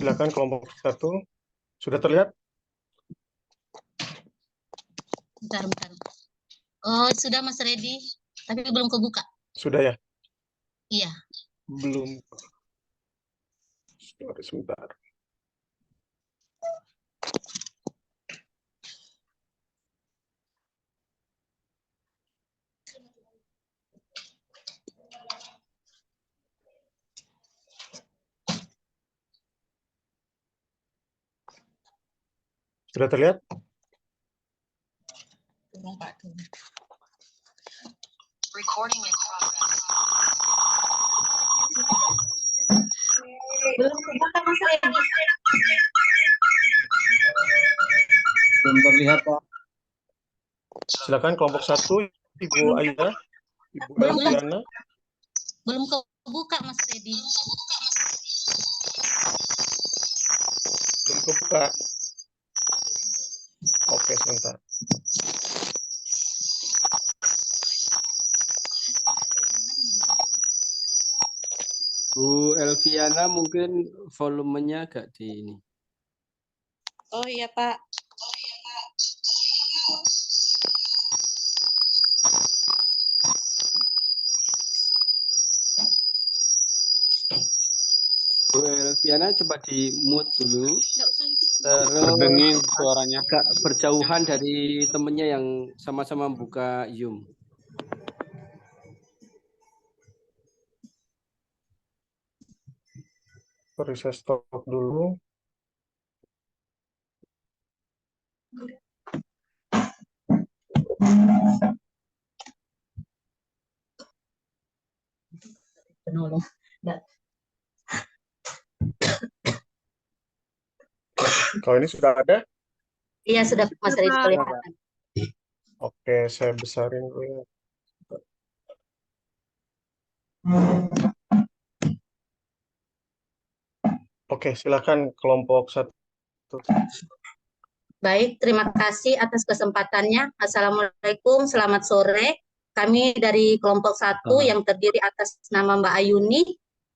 Silakan kelompok 1. Sudah terlihat? Bentar. Oh, sudah Mas Redi, tapi belum kebuka. Sudah ya? Iya. Belum. Sebentar. Sudah terlihat? Recording in progress. Belum kebuka Mas Redi. Belum terlihat, Pak. Silakan kelompok 1, Ibu Aida, Ibu Elviana. Belum kebuka Mas Redi. Belum kebuka. Oke, sebentar. Bu Elviana mungkin volumenya agak di ini. Oh iya Pak. Bu Elviana coba di mute dulu. Terus Berdenging suaranya. agak berjauhan dari temennya yang sama-sama buka Zoom. Sorry, saya stop dulu. Penolong. Kalau ini sudah ada? Iya, sudah Mas Redi kelihatan. Oke, saya besarin dulu ya. Oke, silakan kelompok 1. Baik, terima kasih atas kesempatannya. Assalamualaikum, selamat sore. Kami dari kelompok 1 yang terdiri atas nama Mbak Ayuni,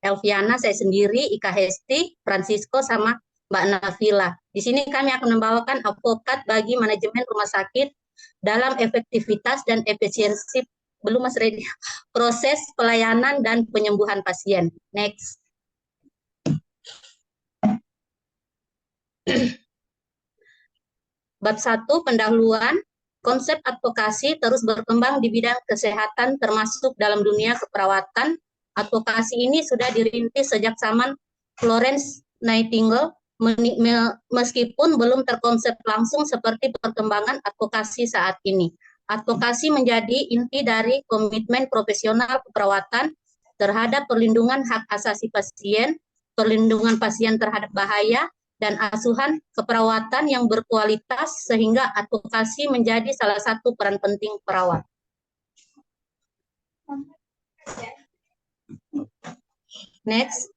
Elviana, saya sendiri, Ika Hesti, Francisco, sama Mbak Nafila. Di sini kami akan membawakan advokat bagi manajemen rumah sakit dalam efektivitas dan efisiensi Mas Redi, proses pelayanan dan penyembuhan pasien. Next. Bab 1, pendahuluan. Konsep advokasi terus berkembang di bidang kesehatan termasuk dalam dunia keperawatan. Advokasi ini sudah dirintis sejak zaman Florence Nightingale, meskipun belum terkonsep langsung seperti perkembangan advokasi saat ini. Advokasi menjadi inti dari komitmen profesional keperawatan terhadap perlindungan hak asasi pasien, perlindungan pasien terhadap bahaya, dan asuhan keperawatan yang berkualitas sehingga advokasi menjadi salah satu peran penting perawat. Next.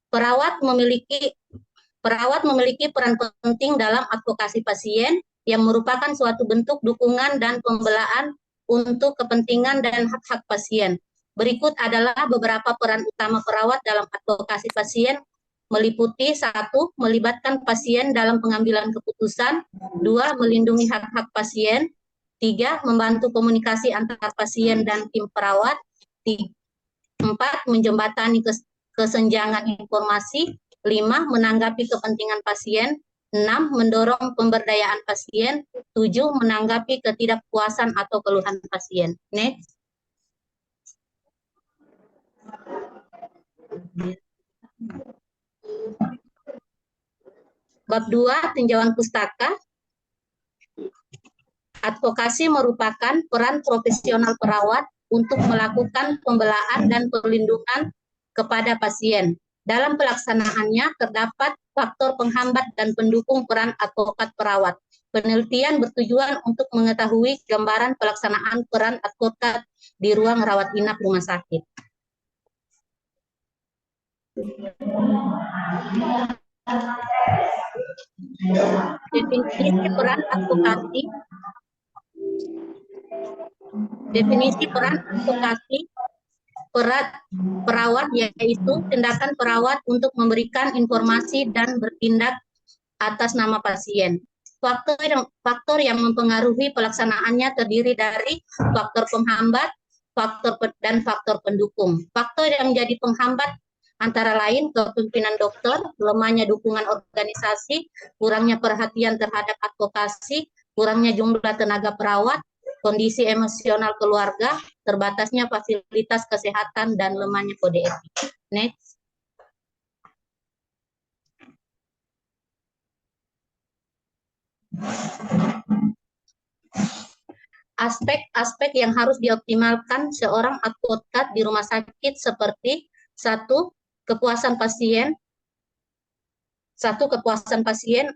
Perawat memiliki peran penting dalam advokasi pasien yang merupakan suatu bentuk dukungan dan pembelaan untuk kepentingan dan hak-hak pasien. Berikut adalah beberapa peran utama perawat dalam advokasi pasien, meliputi 1. Melibatkan pasien dalam pengambilan keputusan, 2. Melindungi hak-hak pasien, 3. Membantu komunikasi antar pasien dan tim perawat, 4. Menjembatani kesenjangan informasi, 5. Menanggapi kepentingan pasien, 6. Mendorong pemberdayaan pasien, 7. Menanggapi ketidakpuasan atau keluhan pasien. Next. Bab 2, tinjauan pustaka. Advokasi merupakan peran profesional perawat untuk melakukan pembelaan dan perlindungan kepada pasien. Dalam pelaksanaannya terdapat faktor penghambat dan pendukung peran advokat perawat. Penelitian bertujuan untuk mengetahui gambaran pelaksanaan peran advokat di ruang rawat inap rumah sakit. Definisi peran advokasi. Definisi peran advokasi perawat yaitu tindakan perawat untuk memberikan informasi dan bertindak atas nama pasien. Faktor yang mempengaruhi pelaksanaannya terdiri dari faktor penghambat, dan faktor pendukung. Faktor yang menjadi penghambat antara lain kepemimpinan dokter, lemahnya dukungan organisasi, kurangnya perhatian terhadap advokasi, kurangnya jumlah tenaga perawat, kondisi emosional keluarga, terbatasnya fasilitas kesehatan, dan lemahnya kode etik. Next. Aspek-aspek yang harus dioptimalkan seorang advokat di rumah sakit seperti kepuasan pasien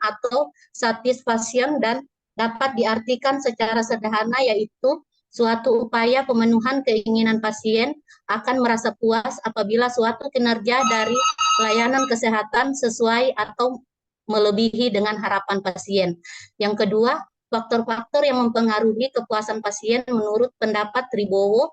atau satisfaction, dan dapat diartikan secara sederhana yaitu suatu upaya pemenuhan keinginan pasien akan merasa puas apabila suatu kinerja dari layanan kesehatan sesuai atau melebihi dengan harapan pasien. Yang kedua, faktor-faktor yang mempengaruhi kepuasan pasien menurut pendapat Tribowo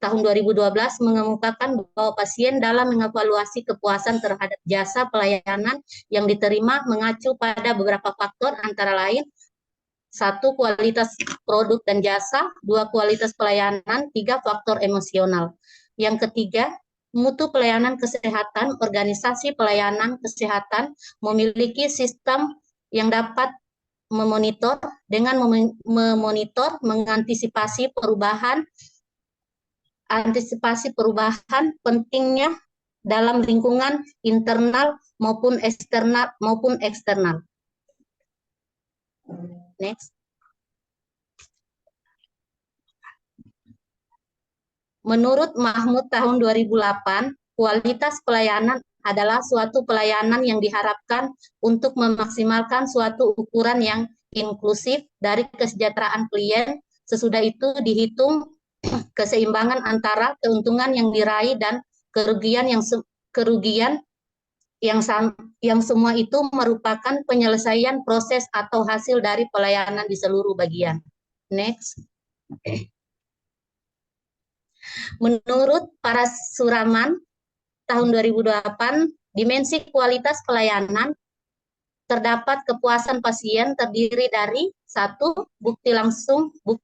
tahun 2012 mengemukakan bahwa pasien dalam mengevaluasi kepuasan terhadap jasa pelayanan yang diterima mengacu pada beberapa faktor antara lain 1. Kualitas produk dan jasa, 2. Kualitas pelayanan, 3. Faktor emosional. Yang ketiga, mutu pelayanan kesehatan. Organisasi pelayanan kesehatan memiliki sistem yang dapat memonitor mengantisipasi perubahan pentingnya dalam lingkungan internal maupun eksternal. Next. Menurut Mahmud tahun 2008, kualitas pelayanan adalah suatu pelayanan yang diharapkan untuk memaksimalkan suatu ukuran yang inklusif dari kesejahteraan klien. Sesudah itu dihitung keseimbangan antara keuntungan yang diraih dan kerugian yang semua itu merupakan penyelesaian proses atau hasil dari pelayanan di seluruh bagian. Next. Menurut Parasuraman tahun 2008, dimensi kualitas pelayanan terdapat kepuasan pasien terdiri dari 1. Bukti langsung, 2.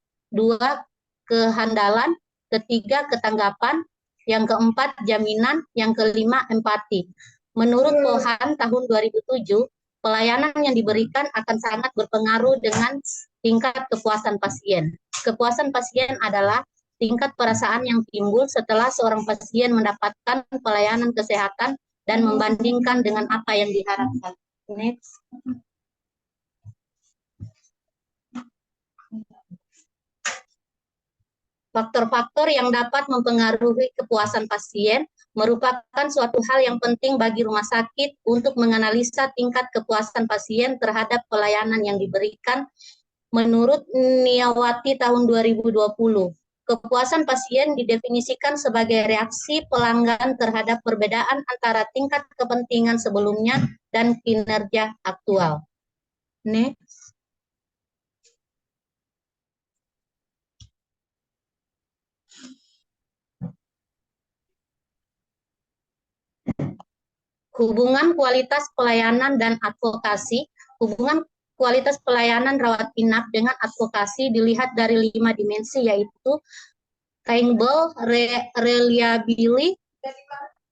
Kehandalan, 3. Ketanggapan, yang keempat jaminan, yang kelima empati. Menurut Pohan tahun 2007, pelayanan yang diberikan akan sangat berpengaruh dengan tingkat kepuasan pasien. Kepuasan pasien adalah tingkat perasaan yang timbul setelah seorang pasien mendapatkan pelayanan kesehatan dan membandingkan dengan apa yang diharapkan. Next. Faktor-faktor yang dapat mempengaruhi kepuasan pasien merupakan suatu hal yang penting bagi rumah sakit untuk menganalisa tingkat kepuasan pasien terhadap pelayanan yang diberikan. Menurut Niawati tahun 2020, kepuasan pasien didefinisikan sebagai reaksi pelanggan terhadap perbedaan antara tingkat kepentingan sebelumnya dan kinerja aktual. Next. Hubungan kualitas pelayanan dan advokasi. Hubungan kualitas pelayanan rawat inap dengan advokasi dilihat dari 5 dimensi, yaitu claimable,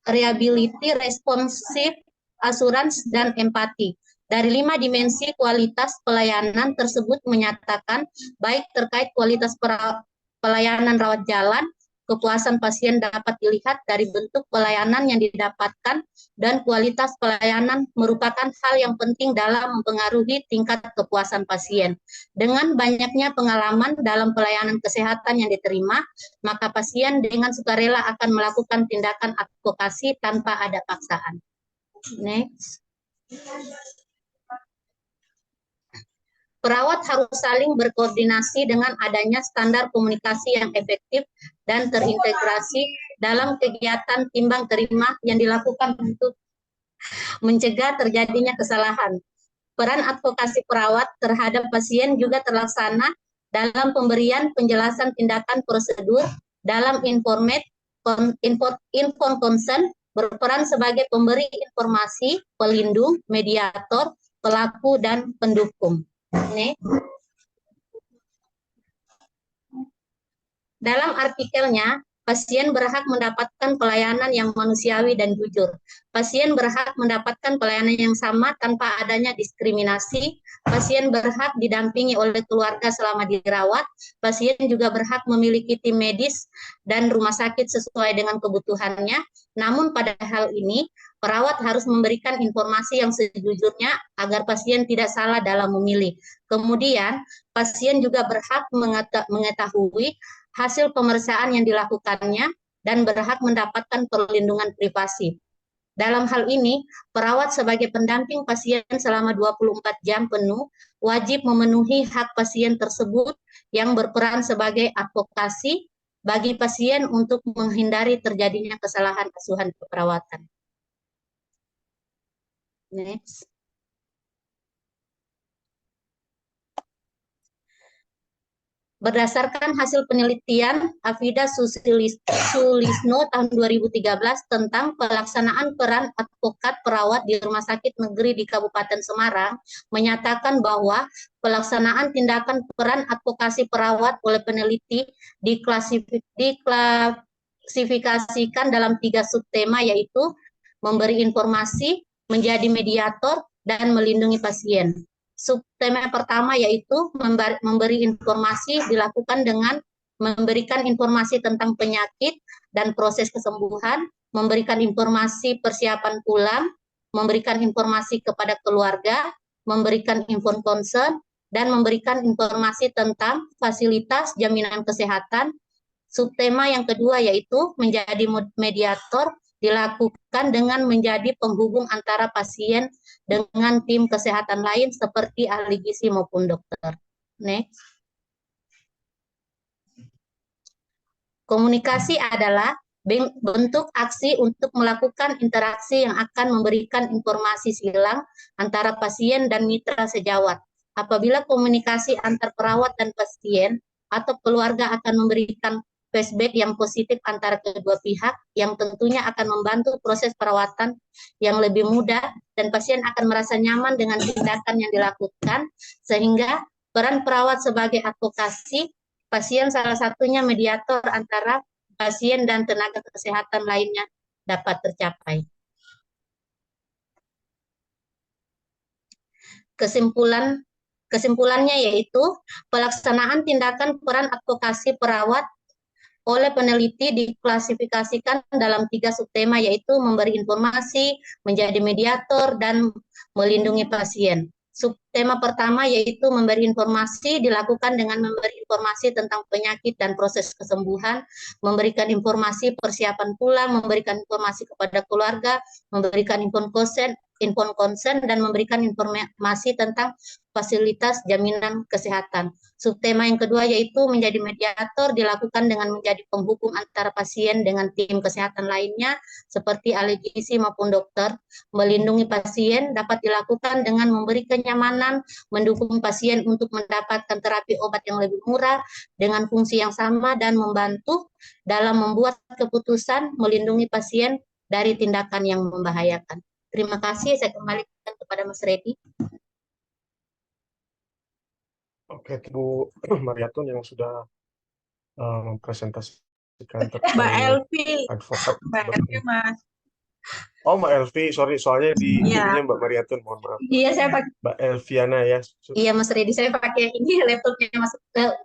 reliability, responsive, assurance, dan empati. Dari 5 dimensi kualitas pelayanan tersebut menyatakan baik terkait kualitas pelayanan rawat jalan, kepuasan pasien dapat dilihat dari bentuk pelayanan yang didapatkan, dan kualitas pelayanan merupakan hal yang penting dalam mempengaruhi tingkat kepuasan pasien. Dengan banyaknya pengalaman dalam pelayanan kesehatan yang diterima, maka pasien dengan sukarela akan melakukan tindakan advokasi tanpa ada paksaan. Next. Perawat harus saling berkoordinasi dengan adanya standar komunikasi yang efektif dan terintegrasi dalam kegiatan timbang terima yang dilakukan untuk mencegah terjadinya kesalahan. Peran advokasi perawat terhadap pasien juga terlaksana dalam pemberian penjelasan tindakan prosedur dalam informed consent, berperan sebagai pemberi informasi, pelindung, mediator, pelaku, dan pendukung. Dalam artikelnya, pasien berhak mendapatkan pelayanan yang manusiawi dan jujur. Pasien berhak mendapatkan pelayanan yang sama tanpa adanya diskriminasi. Pasien berhak didampingi oleh keluarga selama dirawat. Pasien juga berhak memiliki tim medis dan rumah sakit sesuai dengan kebutuhannya. Namun pada hal ini, perawat harus memberikan informasi yang sejujurnya agar pasien tidak salah dalam memilih. Kemudian, pasien juga berhak mengetahui hasil pemeriksaan yang dilakukannya dan berhak mendapatkan perlindungan privasi. Dalam hal ini, perawat sebagai pendamping pasien selama 24 jam penuh wajib memenuhi hak pasien tersebut yang berperan sebagai advokasi bagi pasien untuk menghindari terjadinya kesalahan asuhan keperawatan. Next. Berdasarkan hasil penelitian Afida Sulisno tahun 2013 tentang pelaksanaan peran advokat perawat di Rumah Sakit Negeri di Kabupaten Semarang, menyatakan bahwa pelaksanaan tindakan peran advokasi perawat oleh peneliti diklasifikasikan dalam 3 subtema, yaitu memberi informasi, menjadi mediator, dan melindungi pasien. Subtema pertama yaitu memberi informasi dilakukan dengan memberikan informasi tentang penyakit dan proses kesembuhan, memberikan informasi persiapan pulang, memberikan informasi kepada keluarga, memberikan inform consent, dan memberikan informasi tentang fasilitas jaminan kesehatan. Subtema yang kedua yaitu menjadi mediator, dilakukan dengan menjadi penghubung antara pasien dengan tim kesehatan lain seperti ahli gizi maupun dokter. Next. Komunikasi adalah bentuk aksi untuk melakukan interaksi yang akan memberikan informasi silang antara pasien dan mitra sejawat. Apabila komunikasi antar perawat dan pasien atau keluarga akan memberikan feedback yang positif antara kedua pihak, yang tentunya akan membantu proses perawatan yang lebih mudah dan pasien akan merasa nyaman dengan tindakan yang dilakukan, sehingga peran perawat sebagai advokasi pasien salah satunya mediator antara pasien dan tenaga kesehatan lainnya dapat tercapai. Kesimpulannya yaitu pelaksanaan tindakan peran advokasi perawat oleh peneliti diklasifikasikan dalam 3 subtema, yaitu memberi informasi, menjadi mediator, dan melindungi pasien. Subtema pertama yaitu memberi informasi dilakukan dengan memberi informasi tentang penyakit dan proses kesembuhan, memberikan informasi persiapan pulang, memberikan informasi kepada keluarga, memberikan inform consent, dan memberikan informasi tentang fasilitas jaminan kesehatan. Subtema yang kedua yaitu menjadi mediator, dilakukan dengan menjadi penghubung antara pasien dengan tim kesehatan lainnya seperti ahli gizi maupun dokter. Melindungi pasien dapat dilakukan dengan memberi kenyamanan, mendukung pasien untuk mendapatkan terapi obat yang lebih murah dengan fungsi yang sama, dan membantu dalam membuat keputusan melindungi pasien dari tindakan yang membahayakan. Terima kasih, saya kembalikan kepada Mas Reddy. Oke, Bu Mariatun yang sudah mempresentasikan Mbak terkait Elvi, advokat. Mbak Elvi, Mas. Oh, Mbak Elvi, sorry, soalnya di Iya. ininya Mbak Mariatun, mohon maaf. Iya, saya pakai. Mbak Elviana ya. Iya, Mas Reddy, saya pakai ini laptopnya Mas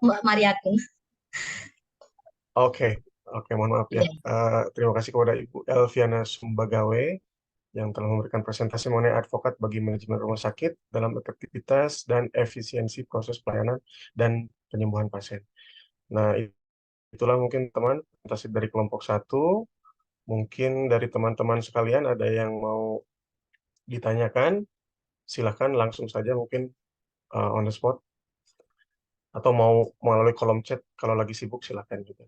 Mbak Mariatun. Oke, mohon maaf ya. Terima kasih kepada Ibu Elviana Sumbagawe yang telah memberikan presentasi mengenai advokat bagi manajemen rumah sakit dalam efektivitas dan efisiensi proses pelayanan dan penyembuhan pasien. Nah, itulah mungkin teman presentasi dari kelompok 1. Mungkin dari teman-teman sekalian ada yang mau ditanyakan, silakan langsung saja mungkin on the spot, atau mau melalui kolom chat kalau lagi sibuk silakan juga.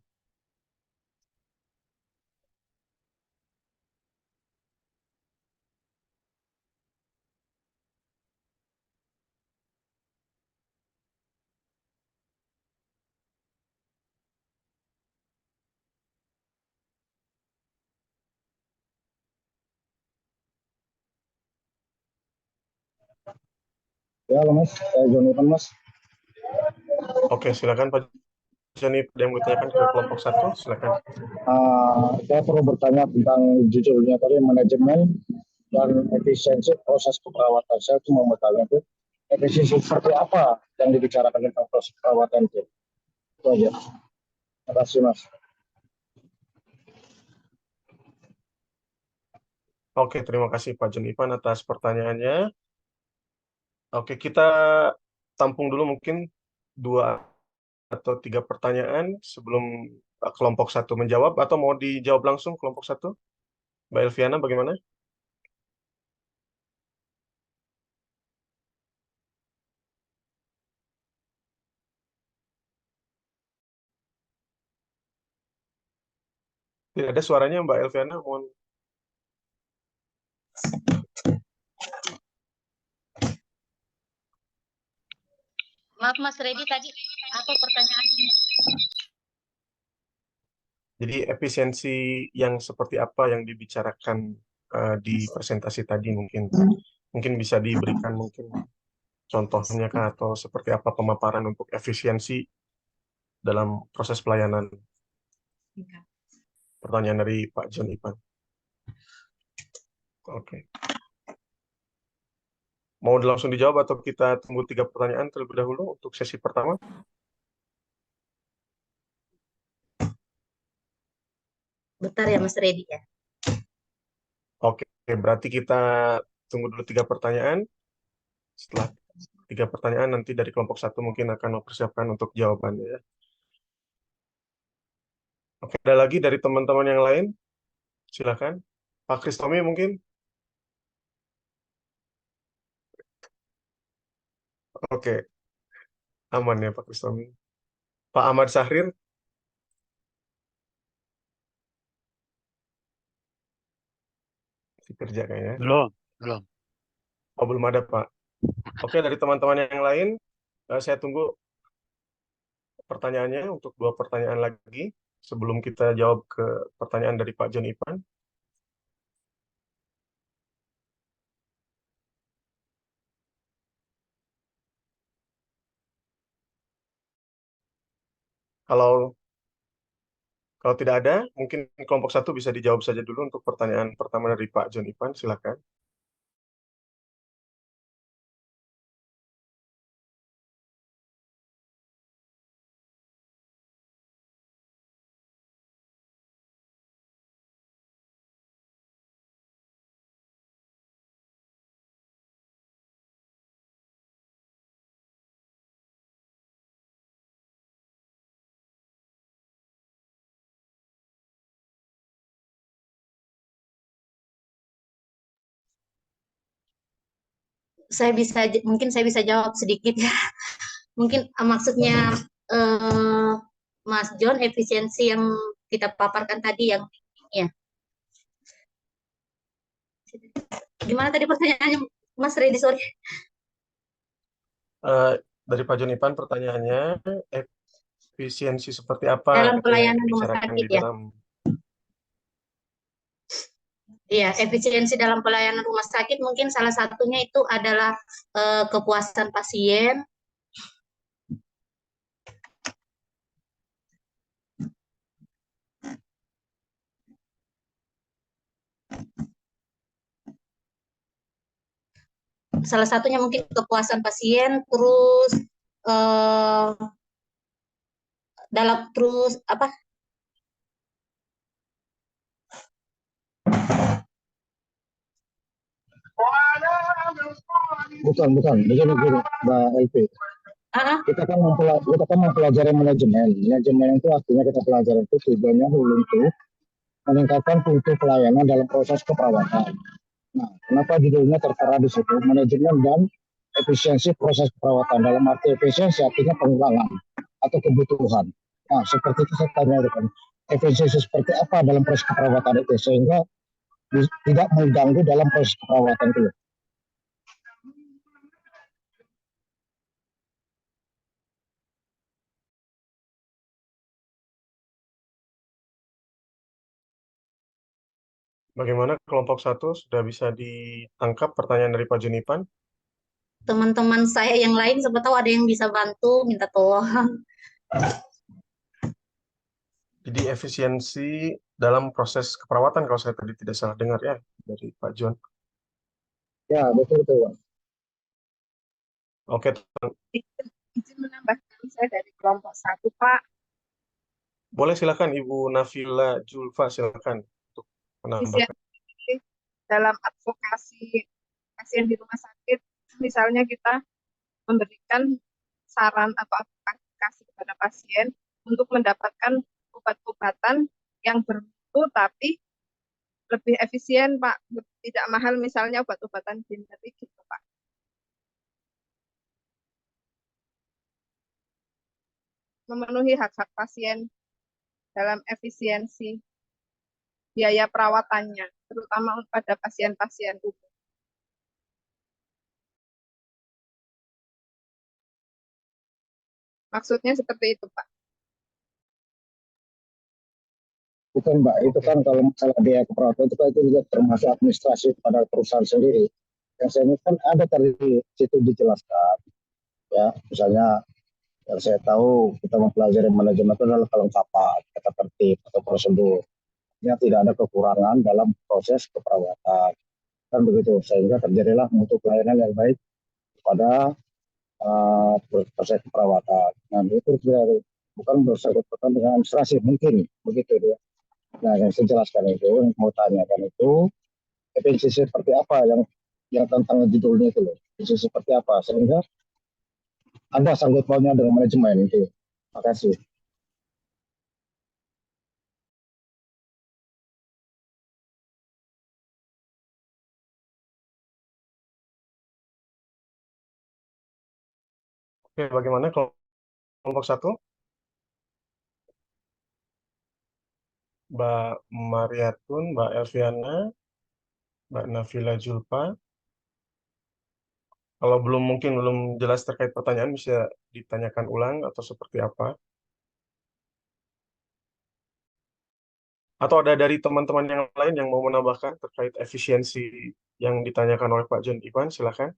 Ya, halo Mas, saya Joni Pan, Mas. Oke, silakan Pak Joni, ada yang mau ditanyakan ke kelompok 1, silakan. Saya perlu bertanya tentang judulnya tadi, manajemen dan efisiensi proses keperawatan. Saya cuma mau tanya tuh, efisiensi seperti apa yang dibicarakan tentang proses perawatan itu? Itu aja. Terima kasih, Mas. Oke, terima kasih Pak Jenipan atas pertanyaannya. Oke, kita tampung dulu mungkin 2 atau 3 pertanyaan sebelum kelompok 1 menjawab, atau mau dijawab langsung kelompok 1? Mbak Elviana, bagaimana? Tidak ada suaranya Mbak Elviana, mohon. Maaf Mas Redi, tadi apa pertanyaannya? Jadi efisiensi yang seperti apa yang dibicarakan di presentasi tadi mungkin bisa diberikan mungkin contohnya kah, atau seperti apa pemaparan untuk efisiensi dalam proses pelayanan? Pertanyaan dari Pak John Ipan. Oke. Mau langsung dijawab atau kita tunggu 3 pertanyaan terlebih dahulu untuk sesi pertama? Bentar ya Mas Redi ya. Oke, berarti kita tunggu dulu 3 pertanyaan. Setelah 3 pertanyaan, nanti dari kelompok 1 mungkin akan mempersiapkan untuk jawabannya ya. Oke, ada lagi dari teman-teman yang lain? Silakan. Pak Kristomi mungkin? Oke, aman ya Pak Kristomi. Pak Ahmad Sahrir? Masih kerja kayaknya. Belum. Oh, belum ada Pak. Oke, dari teman-teman yang lain, saya tunggu pertanyaannya untuk 2 pertanyaan lagi sebelum kita jawab ke pertanyaan dari Pak John Ipan. Kalau kalau tidak ada, mungkin kelompok 1 bisa dijawab saja dulu untuk pertanyaan pertama dari Pak John Ipan. Silakan. Mungkin saya bisa jawab sedikit ya. Mungkin maksudnya eh, Mas John, efisiensi yang kita paparkan tadi yang ya. Gimana tadi pertanyaannya Mas Redi, sorry. Dari Pak John Ipan pertanyaannya, efisiensi seperti apa Dalam yang pelayanan rumah dibicarakan sakit di ya. dalam... Iya, efisiensi dalam pelayanan rumah sakit mungkin salah satunya itu adalah kepuasan pasien. Salah satunya mungkin kepuasan pasien, terus eh, terus apa? Bukan. Begini, Mbak LP. Kita kan mempelajari manajemen. Manajemen itu artinya kita pelajari itu tujuannya untuk meningkatkan fungsi pelayanan dalam proses keperawatan. Nah, kenapa judulnya tertera di situ? Manajemen dan efisiensi proses perawatan. Dalam arti efisiensi artinya pengurangan atau kebutuhan. Nah, seperti itu saya tanya itu kan. Efisiensi seperti apa dalam proses keperawatan itu sehingga tidak mengganggu dalam proses keperawatan itu. Bagaimana kelompok 1 sudah bisa ditangkap pertanyaan dari Pak John Ipan? teman-teman saya yang lain, siapa tahu ada yang bisa bantu, minta tolong. Jadi efisiensi dalam proses keperawatan kalau saya tadi tidak salah dengar ya dari Pak John. Ya, betul itu, Pak. Oke, Izin menambahkan saya dari kelompok 1, Pak. boleh silakan Ibu Nafila Julfa, silakan untuk menambahkan. Efisiensi dalam advokasi pasien di rumah sakit, misalnya kita memberikan saran atau advokasi kepada pasien untuk mendapatkan obat-obatan yang bermutu tapi lebih efisien, Pak. Tidak mahal, misalnya obat-obatan generik gitu, Pak. Memenuhi hak-hak pasien dalam efisiensi biaya perawatannya, terutama pada pasien-pasien umum. Maksudnya seperti itu, Pak. Bukan, Mbak, itu kan kalau masalah biaya keperawatan itu kan itu juga termasuk administrasi pada perusahaan sendiri. Yang saya ingat kan ada tadi situ dijelaskan, ya, misalnya yang saya tahu kita mempelajari manajemen itu adalah kelengkapan, tata tertib atau prosedur yang tidak ada kekurangan dalam proses keperawatan, kan begitu, sehingga terjadilah mutu pelayanan yang baik pada proses keperawatan. Nah, itu bukan bersangkutan dengan administrasi, mungkin begitu ya. Nah, yang saya jelaskan itu, yang mau tanyakan itu, efisiensi seperti apa yang tentang judulnya itu loh, efisiensi seperti apa, sehingga ada sangkut pautnya dengan manajemen itu. Terima kasih. Oke, bagaimana kelompok 1? Mbak Mariatun, Mbak Elviana, Mbak Nafila Julfa. Kalau mungkin belum jelas terkait pertanyaan, bisa ditanyakan ulang atau seperti apa? Atau ada dari teman-teman yang lain yang mau menambahkan terkait efisiensi yang ditanyakan oleh Pak John Ivan, silakan.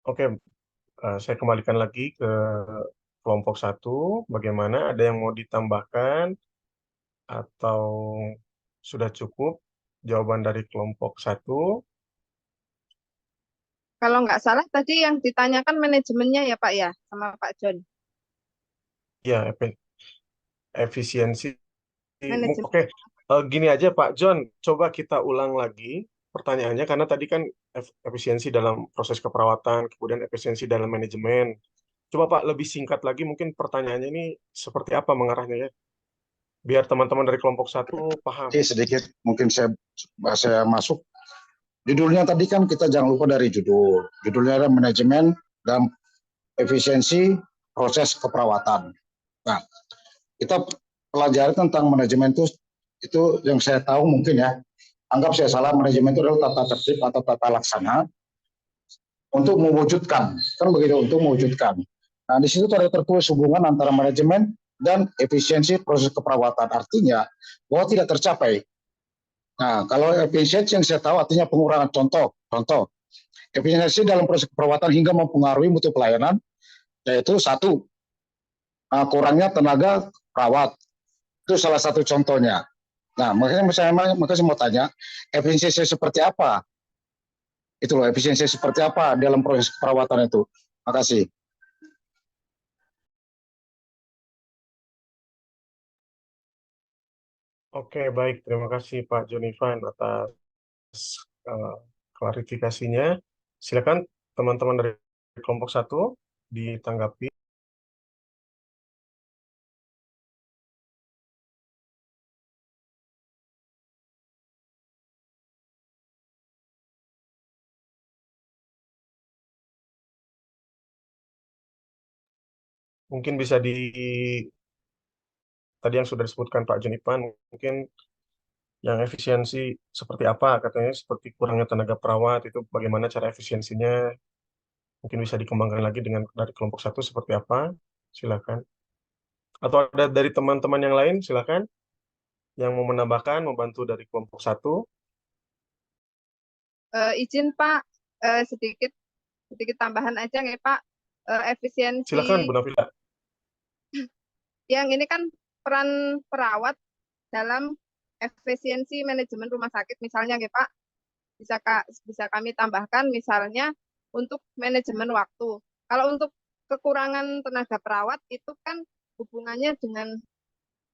Oke, saya kembalikan lagi ke kelompok 1. Bagaimana? Ada yang mau ditambahkan atau sudah cukup jawaban dari kelompok 1? Kalau nggak salah tadi yang ditanyakan manajemennya ya, Pak, ya, sama Pak John. Ya, efisiensi. Manajemen. Oke, gini aja Pak John, coba kita ulang lagi pertanyaannya karena tadi kan efisiensi dalam proses keperawatan, kemudian efisiensi dalam manajemen. Coba Pak lebih singkat lagi mungkin pertanyaannya ini seperti apa mengarahnya ya, biar teman-teman dari kelompok 1 paham. Oke, sedikit mungkin saya masuk. Judulnya tadi kan kita jangan lupa dari judul. Judulnya adalah manajemen dan efisiensi proses keperawatan. Nah, kita pelajari tentang manajemen itu yang saya tahu mungkin ya. Anggap saya salah, manajemen itu adalah tata tertib atau tata laksana untuk mewujudkan, kan begitu, untuk mewujudkan. Nah, di situ ada tertulis hubungan antara manajemen dan efisiensi proses keperawatan. Artinya bahwa tidak tercapai. Nah, kalau efisiensi yang saya tahu artinya pengurangan, contoh, efisiensi dalam proses keperawatan hingga mempengaruhi mutu pelayanan, yaitu satu, kurangnya tenaga perawat. Itu salah satu contohnya. Nah, makanya saya mau tanya, efisiensi seperti apa? Itu loh, efisiensi seperti apa dalam proses perawatan itu. Terima kasih. Oke, baik. Terima kasih Pak Jonivan atas eh, klarifikasinya. Silakan teman-teman dari kelompok 1 ditanggapi. mungkin bisa tadi yang sudah disebutkan Pak Jenipan, mungkin yang efisiensi seperti apa, katanya seperti kurangnya tenaga perawat, itu bagaimana cara efisiensinya, mungkin bisa dikembangkan lagi dari kelompok 1 seperti apa, silakan. Atau ada dari teman-teman yang lain, silakan, yang mau menambahkan, membantu dari kelompok 1. Izin Pak, sedikit tambahan aja ya Pak. Efisiensi Silakan Bu Nafila. yang ini kan peran perawat dalam efisiensi manajemen rumah sakit, misalnya ya Pak, bisa kami tambahkan misalnya untuk manajemen waktu. Kalau untuk kekurangan tenaga perawat itu kan hubungannya dengan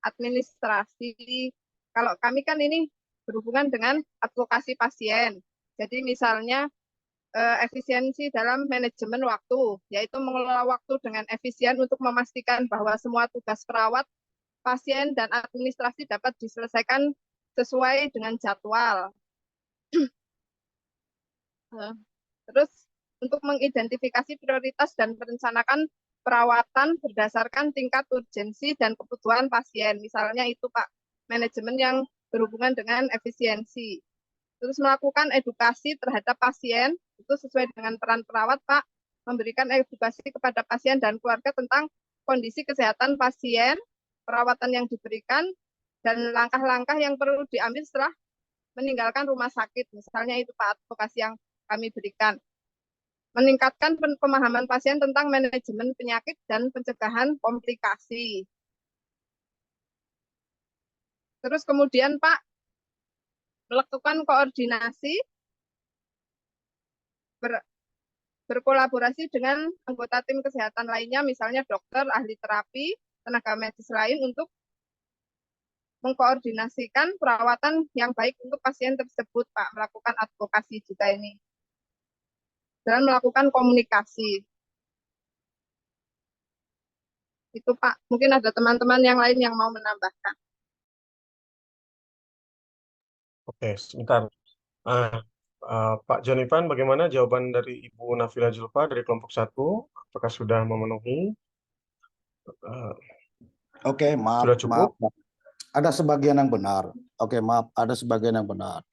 administrasi. Kalau kami kan ini berhubungan dengan advokasi pasien. Jadi misalnya efisiensi dalam manajemen waktu, yaitu mengelola waktu dengan efisien untuk memastikan bahwa semua tugas perawat, pasien, dan administrasi dapat diselesaikan sesuai dengan jadwal. Terus untuk mengidentifikasi prioritas dan merencanakan perawatan berdasarkan tingkat urgensi dan kebutuhan pasien. Misalnya itu Pak, manajemen yang berhubungan dengan efisiensi. Terus melakukan edukasi terhadap pasien, itu sesuai dengan peran perawat Pak, memberikan edukasi kepada pasien dan keluarga tentang kondisi kesehatan pasien, perawatan yang diberikan, dan langkah-langkah yang perlu diambil setelah meninggalkan rumah sakit. Misalnya itu Pak, advokasi yang kami berikan. Meningkatkan pemahaman pasien tentang manajemen penyakit dan pencegahan komplikasi. Terus kemudian Pak, melakukan koordinasi, berkolaborasi dengan anggota tim kesehatan lainnya, misalnya dokter, ahli terapi, tenaga medis lain untuk mengkoordinasikan perawatan yang baik untuk pasien tersebut, Pak. Melakukan advokasi juga ini. Dan melakukan komunikasi. Itu Pak, mungkin ada teman-teman yang lain yang mau menambahkan. Oke, sebentar. Pak Jonipan, bagaimana jawaban dari Ibu Nafila Julfa dari kelompok 1? Apakah sudah memenuhi? Oke, maaf, Sudah cukup? maaf. Ada sebagian yang benar. Oke, maaf, ada sebagian yang benar.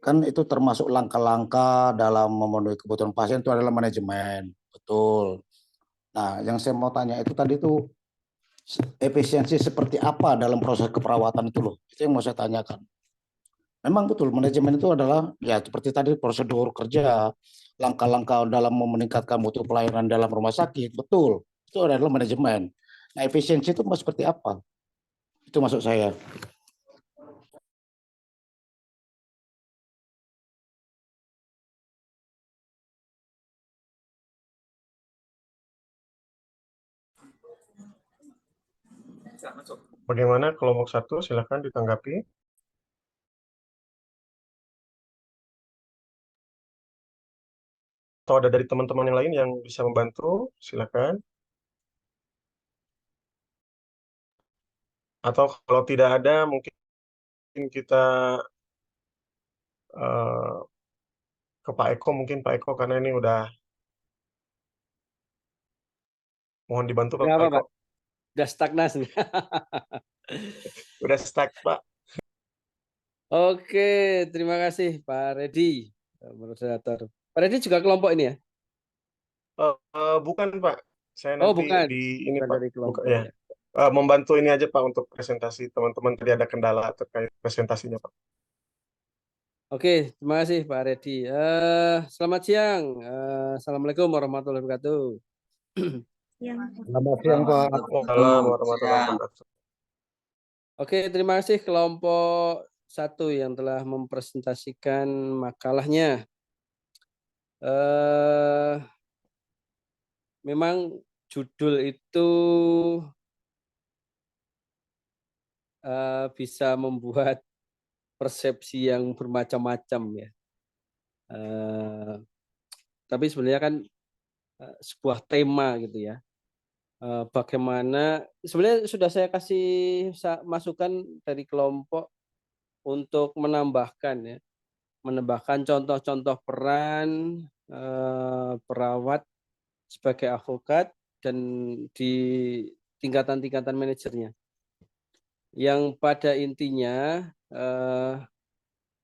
Kan itu termasuk langkah-langkah dalam memenuhi kebutuhan pasien itu adalah manajemen. Betul. Nah, yang saya mau tanya itu tadi itu efisiensi seperti apa dalam proses keperawatan itu loh. Itu yang mau saya tanyakan. Memang betul, manajemen itu adalah ya seperti tadi prosedur kerja, langkah-langkah dalam meningkatkan mutu pelayanan dalam rumah sakit, betul. Itu adalah manajemen. Nah, efisiensi itu seperti apa? Itu maksud saya. Bagaimana kelompok 1? Silakan ditanggapi. Atau ada dari teman-teman yang lain yang bisa membantu, silakan. Atau kalau tidak ada, mungkin kita ke Pak Eko, mungkin Pak Eko, karena ini udah mohon dibantu Pak Kenapa, Eko. Pak? Udah stagnasi. Udah stuck, Pak. Oke, terima kasih Pak Redi, moderator. Pak Redi juga kelompok ini ya? Bukan Pak, saya Oh, nanti bukan. ini Bukan Pak, dari kelompok ya. ya. Membantu ini aja Pak untuk presentasi teman-teman, tadi ada kendala terkait presentasinya Pak. Oke, terima kasih Pak Redi. Selamat siang. Assalamualaikum warahmatullahi wabarakatuh. Selamat siang, Pak. Waalaikumsalam warahmatullahi wabarakatuh. Oke, terima kasih kelompok 1 yang telah mempresentasikan makalahnya. Memang judul itu bisa membuat persepsi yang bermacam-macam ya. Tapi sebenarnya kan sebuah tema gitu ya. Bagaimana sebenarnya sudah saya kasih masukan dari kelompok untuk menambahkan contoh-contoh peran perawat sebagai advokat dan di tingkatan-tingkatan manajernya. Yang pada intinya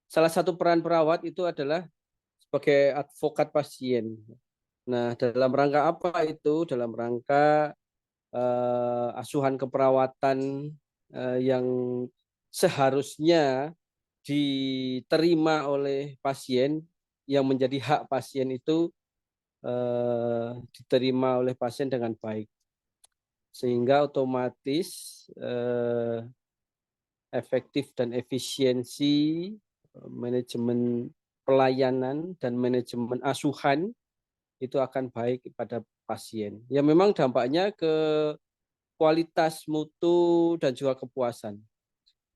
salah satu peran perawat itu adalah sebagai advokat pasien. Nah, dalam rangka apa itu? Dalam rangka asuhan keperawatan yang seharusnya diterima oleh pasien, yang menjadi hak pasien itu diterima oleh pasien dengan baik, sehingga otomatis efektif dan efisiensi manajemen pelayanan dan manajemen asuhan itu akan baik pada pasien. Ya memang dampaknya ke kualitas, mutu, dan juga kepuasan.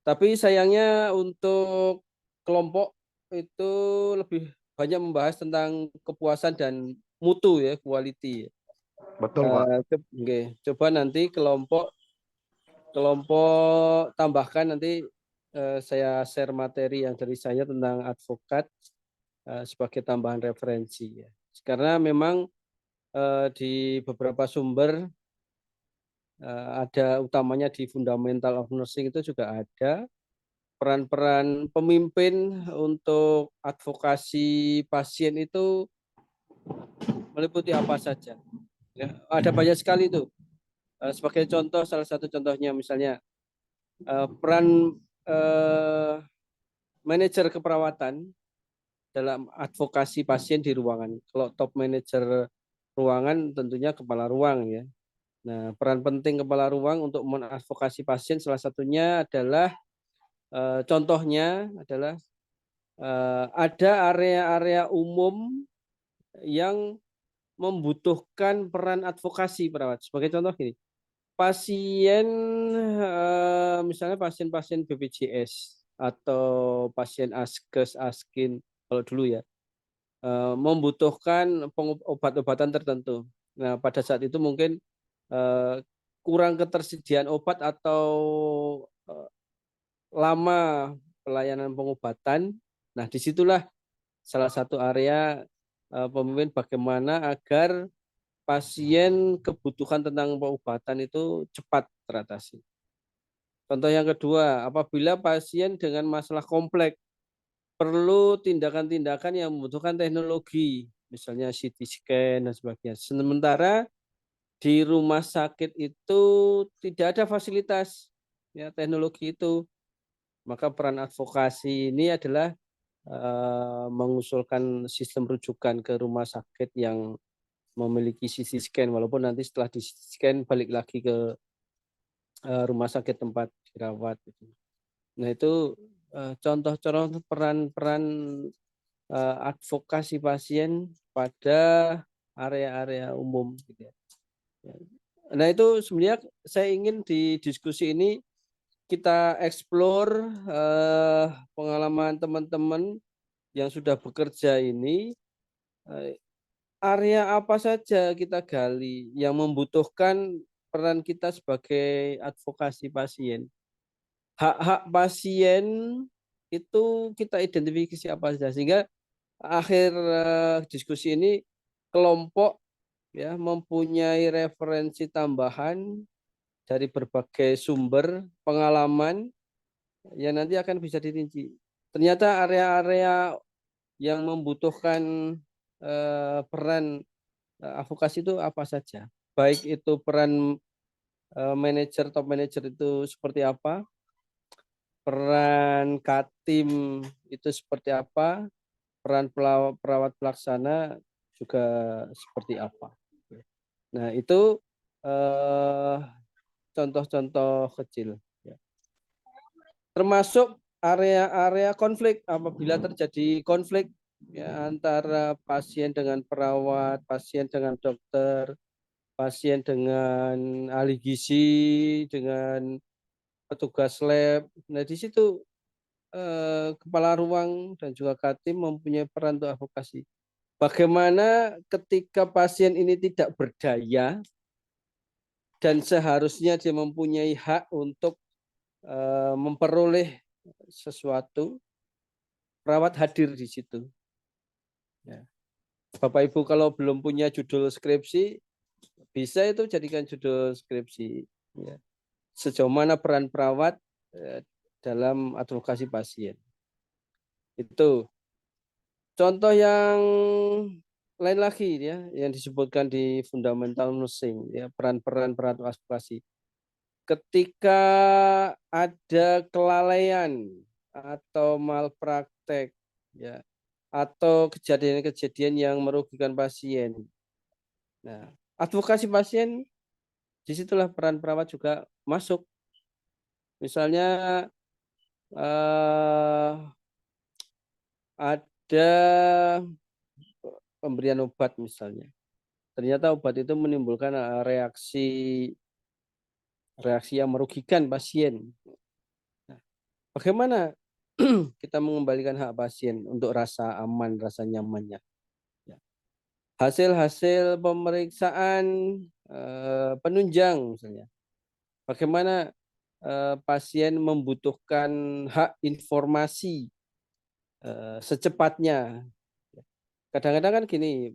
Tapi sayangnya untuk kelompok itu lebih banyak membahas tentang kepuasan dan mutu ya, quality. Betul, Pak. Coba nanti kelompok tambahkan nanti saya share materi yang dari saya tentang advokat sebagai tambahan referensi ya. Karena memang di beberapa sumber ada utamanya di Fundamental of Nursing itu juga ada peran-peran pemimpin untuk advokasi pasien itu meliputi apa saja. Ya, ada banyak sekali itu. Sebagai contoh, salah satu contohnya misalnya peran manajer keperawatan dalam advokasi pasien di ruangan. Kalau top manajer ruangan tentunya kepala ruang ya. Nah, peran penting kepala ruang untuk mengadvokasi pasien salah satunya adalah contohnya adalah ada area-area umum yang membutuhkan peran advokasi perawat. Sebagai contoh gini, pasien misalnya pasien-pasien BPJS atau pasien askes, askin kalau dulu ya, membutuhkan obat-obatan tertentu. Nah, pada saat itu mungkin kurang ketersediaan obat atau lama pelayanan pengobatan. Nah, disitulah salah satu area pemimpin bagaimana agar pasien kebutuhan tentang pengobatan itu cepat teratasi. Contoh yang kedua, apabila pasien dengan masalah kompleks perlu tindakan-tindakan yang membutuhkan teknologi, misalnya CT scan dan sebagainya. Sementara di rumah sakit itu tidak ada fasilitas ya teknologi itu, maka peran advokasi ini adalah mengusulkan sistem rujukan ke rumah sakit yang memiliki CT scan, walaupun nanti setelah di scan balik lagi ke rumah sakit tempat dirawat. Nah itu contoh-contoh peran-peran advokasi pasien pada area-area umum. Nah itu sebenarnya saya ingin di diskusi ini kita explore pengalaman teman-teman yang sudah bekerja ini, area apa saja kita gali yang membutuhkan peran kita sebagai advokasi pasien. Hak-hak pasien itu kita identifikasi apa saja, sehingga akhir diskusi ini kelompok ya mempunyai referensi tambahan dari berbagai sumber pengalaman yang nanti akan bisa dirinci. Ternyata area-area yang membutuhkan peran advokasi itu apa saja, baik itu peran manajer, top manajer itu seperti apa, peran Katim itu seperti apa, peran perawat pelaksana juga seperti apa. Nah itu contoh-contoh kecil. Termasuk area-area konflik, apabila terjadi konflik ya, antara pasien dengan perawat, pasien dengan dokter, pasien dengan ahli gizi, dengan petugas lab. Nah di situ kepala ruang dan juga Katim mempunyai peran untuk advokasi. Bagaimana ketika pasien ini tidak berdaya dan seharusnya dia mempunyai hak untuk memperoleh sesuatu, perawat hadir di situ. Ya. Bapak Ibu kalau belum punya judul skripsi, bisa itu jadikan judul skripsi. Ya. Sejauh mana peran perawat dalam advokasi pasien. Itu contoh yang lain lagi ya, yang disebutkan di fundamental nursing, ya, peran-peran peran advokasi. Ketika ada kelalaian atau malpraktek, ya, atau kejadian-kejadian yang merugikan pasien. Nah, advokasi pasien, disitulah peran perawat juga masuk. Misalnya ada pemberian obat misalnya. Ternyata obat itu menimbulkan reaksi yang merugikan pasien. Nah, bagaimana kita mengembalikan hak pasien untuk rasa aman, rasa nyamannya? Hasil-hasil pemeriksaan penunjang misalnya. Bagaimana pasien membutuhkan hak informasi secepatnya. Kadang-kadang kan gini,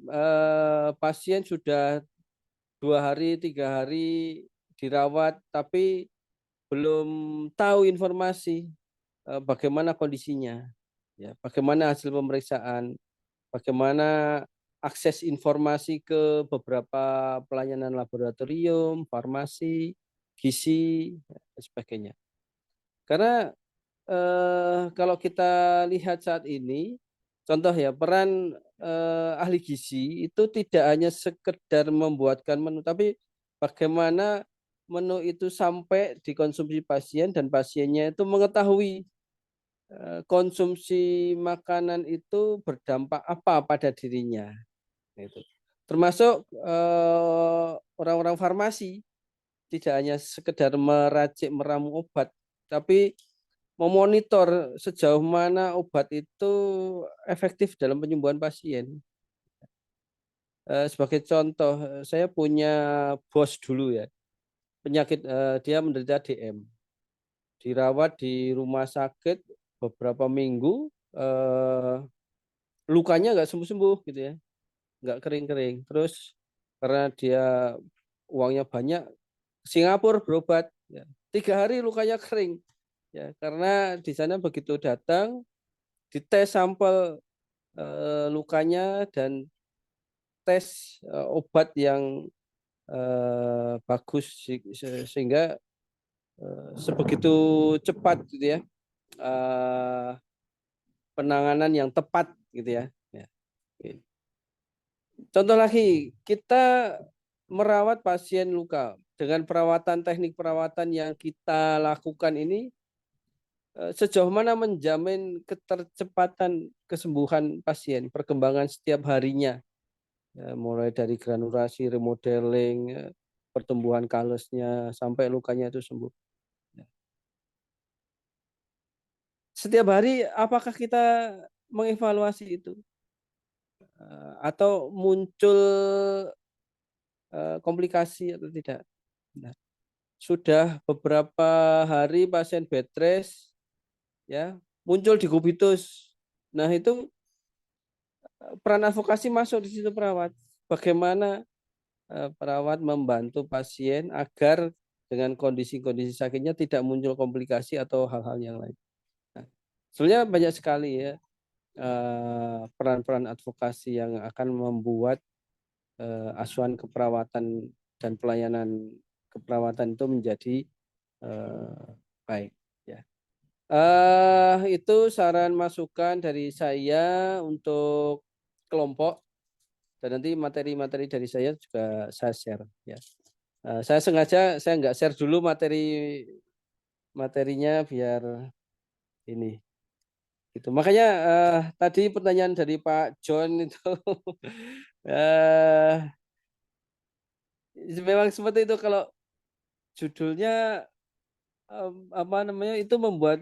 pasien sudah 2 hari, 3 hari dirawat, tapi belum tahu informasi bagaimana kondisinya, ya, bagaimana hasil pemeriksaan, bagaimana akses informasi ke beberapa pelayanan laboratorium, farmasi, gizi, dan sebagainya. Karena kalau kita lihat saat ini, contoh ya, peran ahli gizi itu tidak hanya sekedar membuatkan menu, tapi bagaimana menu itu sampai dikonsumsi pasien dan pasiennya itu mengetahui konsumsi makanan itu berdampak apa pada dirinya. Itu. Termasuk orang-orang farmasi tidak hanya sekedar meracik meramu obat, tapi memonitor sejauh mana obat itu efektif dalam penyembuhan pasien. Sebagai contoh, saya punya bos dulu ya, penyakit dia menderita DM, dirawat di rumah sakit beberapa minggu, lukanya nggak sembuh-sembuh gitu ya, nggak kering-kering. Terus karena dia uangnya banyak, Singapura berobat, ya. 3 hari lukanya kering, ya, karena di sana begitu datang dites sampel lukanya dan tes obat yang bagus sehingga sebegitu cepat gitu ya, penanganan yang tepat gitu ya. Contoh lagi, kita merawat pasien luka dengan perawatan, teknik perawatan yang kita lakukan ini sejauh mana menjamin ketercepatan kesembuhan pasien, perkembangan setiap harinya, ya, mulai dari granulasi, remodeling, pertumbuhan kalusnya sampai lukanya itu sembuh. Setiap hari apakah kita mengevaluasi itu? Atau muncul komplikasi atau tidak? Nah, sudah beberapa hari pasien bed rest, ya, muncul dikubitus. Nah, itu peran advokasi masuk di situ perawat. Bagaimana perawat membantu pasien agar dengan kondisi-kondisi sakitnya tidak muncul komplikasi atau hal-hal yang lain. Nah, sebenarnya banyak sekali ya peran-peran advokasi yang akan membuat asuhan keperawatan dan pelayanan keperawatan itu menjadi baik. Ya. Itu saran masukan dari saya untuk kelompok, dan nanti materi-materi dari saya juga saya share. Ya. Saya sengaja saya nggak share dulu materinya biar ini. Gitu. Makanya tadi pertanyaan dari Pak John itu memang seperti itu, kalau judulnya apa namanya itu membuat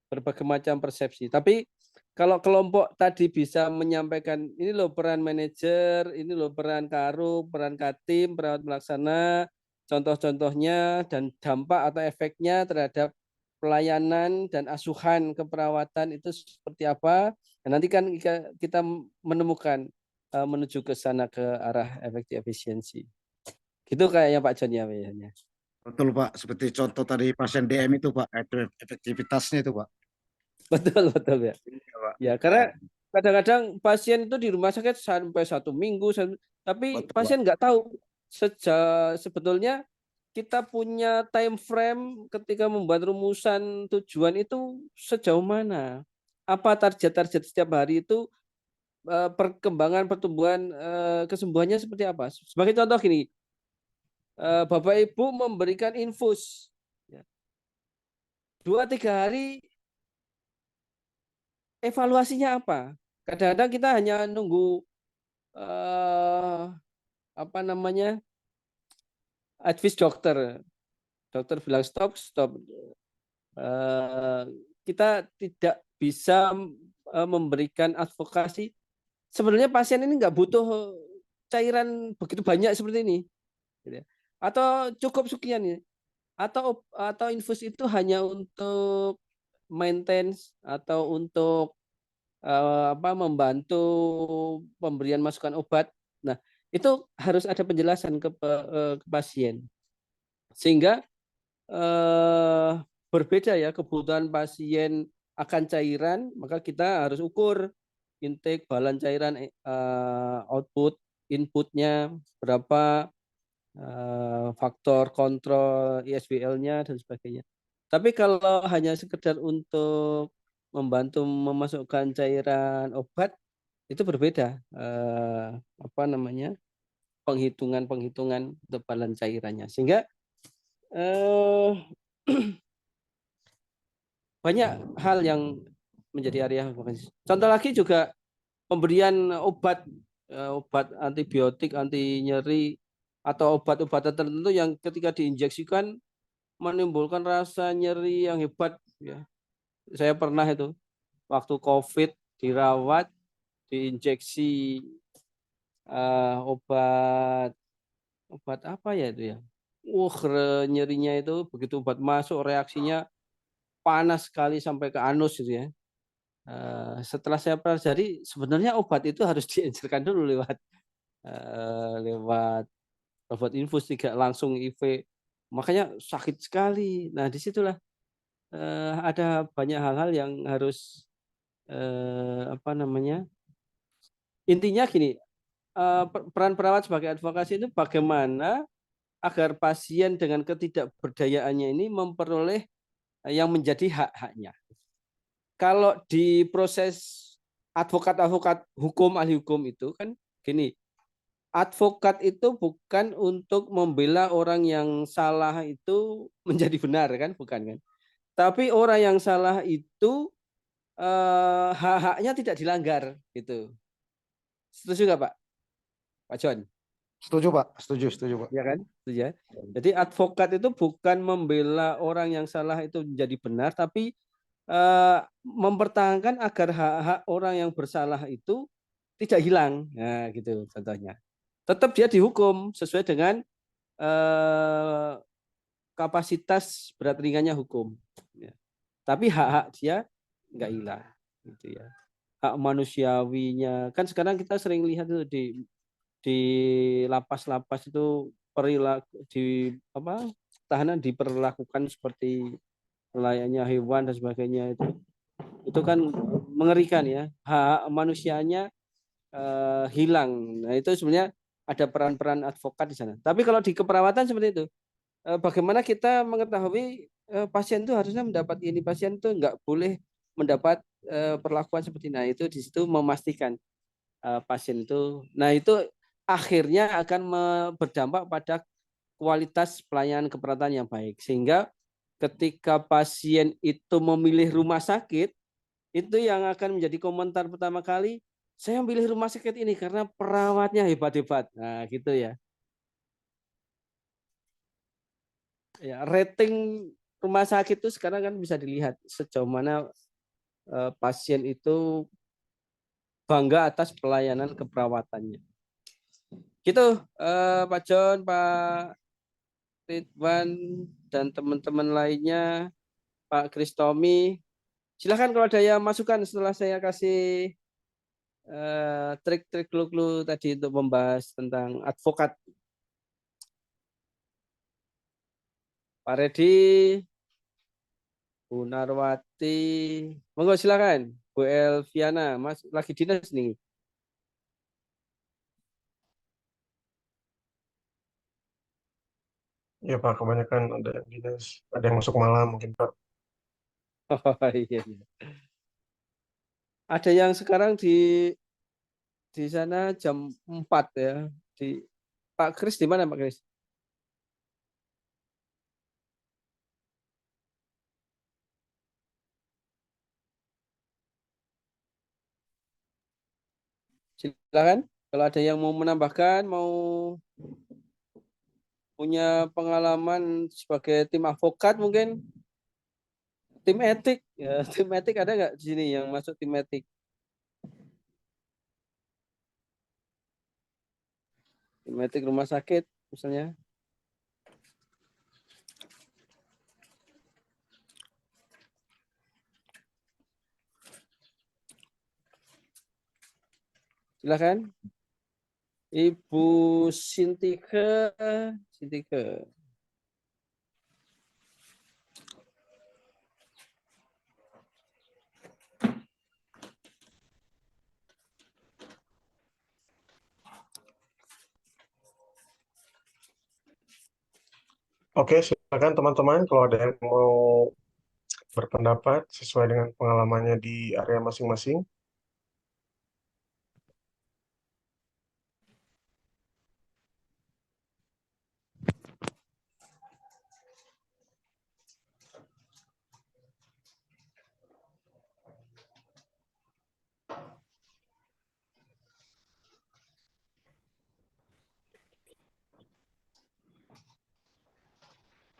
berbagai macam persepsi. Tapi kalau kelompok tadi bisa menyampaikan ini loh peran manajer, ini loh peran karu, peran katim, perawat pelaksana, contoh-contohnya dan dampak atau efeknya terhadap pelayanan dan asuhan keperawatan itu seperti apa. Dan nanti kan kita menemukan menuju ke sana, ke arah efektif efisiensi. Gitu kayaknya Pak John ya biasanya. Betul Pak, seperti contoh tadi pasien DM itu Pak, efektivitasnya itu Pak. Betul betul ya. Iya Pak. Ya karena kadang-kadang pasien itu di rumah sakit sampai 1 minggu, tapi Betul Pak. pasien nggak tahu sebetulnya kita punya time frame ketika membuat rumusan tujuan itu sejauh mana, apa target-target setiap hari itu, perkembangan pertumbuhan, kesembuhannya seperti apa. Sebagai contoh gini, Bapak Ibu memberikan infus, ya, 2-3 hari evaluasinya apa? Kadang-kadang kita hanya nunggu apa namanya advice dokter, dokter bilang stop stop. Kita tidak bisa memberikan advokasi. Sebenarnya pasien ini nggak butuh cairan begitu banyak seperti ini, gitu ya. Atau cukup sekian ya, atau infus itu hanya untuk maintenance atau untuk membantu pemberian masukan obat. Nah, itu harus ada penjelasan ke pasien sehingga berbeda ya kebutuhan pasien akan cairan, maka kita harus ukur intake, balan cairan, output, inputnya berapa, faktor kontrol ISBL-nya dan sebagainya. Tapi kalau hanya sekedar untuk membantu memasukkan cairan obat, itu berbeda, apa namanya, penghitungan untuk balan cairannya, sehingga banyak hal yang menjadi area advokasi. Contoh lagi juga pemberian obat, obat antibiotik, anti nyeri, atau obat-obatan tertentu yang ketika diinjeksikan menimbulkan rasa nyeri yang hebat. Ya. Saya pernah itu waktu COVID dirawat, diinjeksi obat apa ya itu ya. Nyerinya itu begitu obat masuk reaksinya panas sekali sampai ke anus gitu ya. Setelah saya pelajari sebenarnya obat itu harus diinjeksikan dulu lewat robot infus, tidak langsung IV. Makanya sakit sekali. Nah disitulah ada banyak hal-hal yang harus apa namanya. Intinya gini, peran perawat sebagai advokasi itu bagaimana agar pasien dengan ketidakberdayaannya ini memperoleh yang menjadi hak-haknya. Kalau di proses advokat hukum, ahli hukum itu kan gini, advokat itu bukan untuk membela orang yang salah itu menjadi benar kan, bukan kan? Tapi orang yang salah itu hak-haknya tidak dilanggar gitu. Setuju nggak Pak? Pak John? Setuju Pak, setuju Pak. Ya kan? Setuju ya? Jadi advokat itu bukan membela orang yang salah itu menjadi benar, tapi mempertahankan agar hak-hak orang yang bersalah itu tidak hilang. Nah, gitu contohnya. Tetap dia dihukum sesuai dengan kapasitas berat ringannya hukum. Ya. Tapi hak-hak dia nggak hilang, gitu ya. Hak manusiawinya kan sekarang kita sering lihat itu di lapas-lapas itu perilaku di apa tahanan diperlakukan seperti layaknya hewan dan sebagainya itu kan mengerikan ya, hak manusianya hilang. Nah itu sebenarnya ada peran-peran advokat di sana. Tapi kalau di keperawatan seperti itu, bagaimana kita mengetahui pasien itu harusnya mendapat ini, pasien itu nggak boleh mendapat perlakuan seperti nah itu di situ memastikan pasien itu. Nah itu akhirnya akan berdampak pada kualitas pelayanan keperawatan yang baik sehingga ketika pasien itu memilih rumah sakit itu yang akan menjadi komentar pertama kali, saya memilih rumah sakit ini karena perawatnya hebat-hebat. Nah gitu ya. Ya, rating rumah sakit itu sekarang kan bisa dilihat sejauh mana pasien itu bangga atas pelayanan keperawatannya. Gitu, Pak John, Pak Ridwan, dan teman-teman lainnya, Pak Kristomi. Silahkan kalau ada yang masukan setelah saya kasih trik-trik clue-clue tadi untuk membahas tentang advokat. Pak Redi, Bu Narwati, monggo silakan. Bu Elviana, Mas lagi dinas nih. Ya Pak, kebanyakan ada yang dinas, ada yang masuk malam mungkin Pak. Oh, iya, iya. Ada yang sekarang di sana jam 4 ya. Di Pak Kris di mana Pak Kris? Silakan. Kalau ada yang mau menambahkan, mau punya pengalaman sebagai tim advokat mungkin, tim etik, ya, tim etik ada nggak di sini yang masuk tim etik? Tim etik rumah sakit misalnya. Silakan. Ibu Sintike, Sintike. Oke, silakan teman-teman kalau ada yang mau berpendapat sesuai dengan pengalamannya di area masing-masing.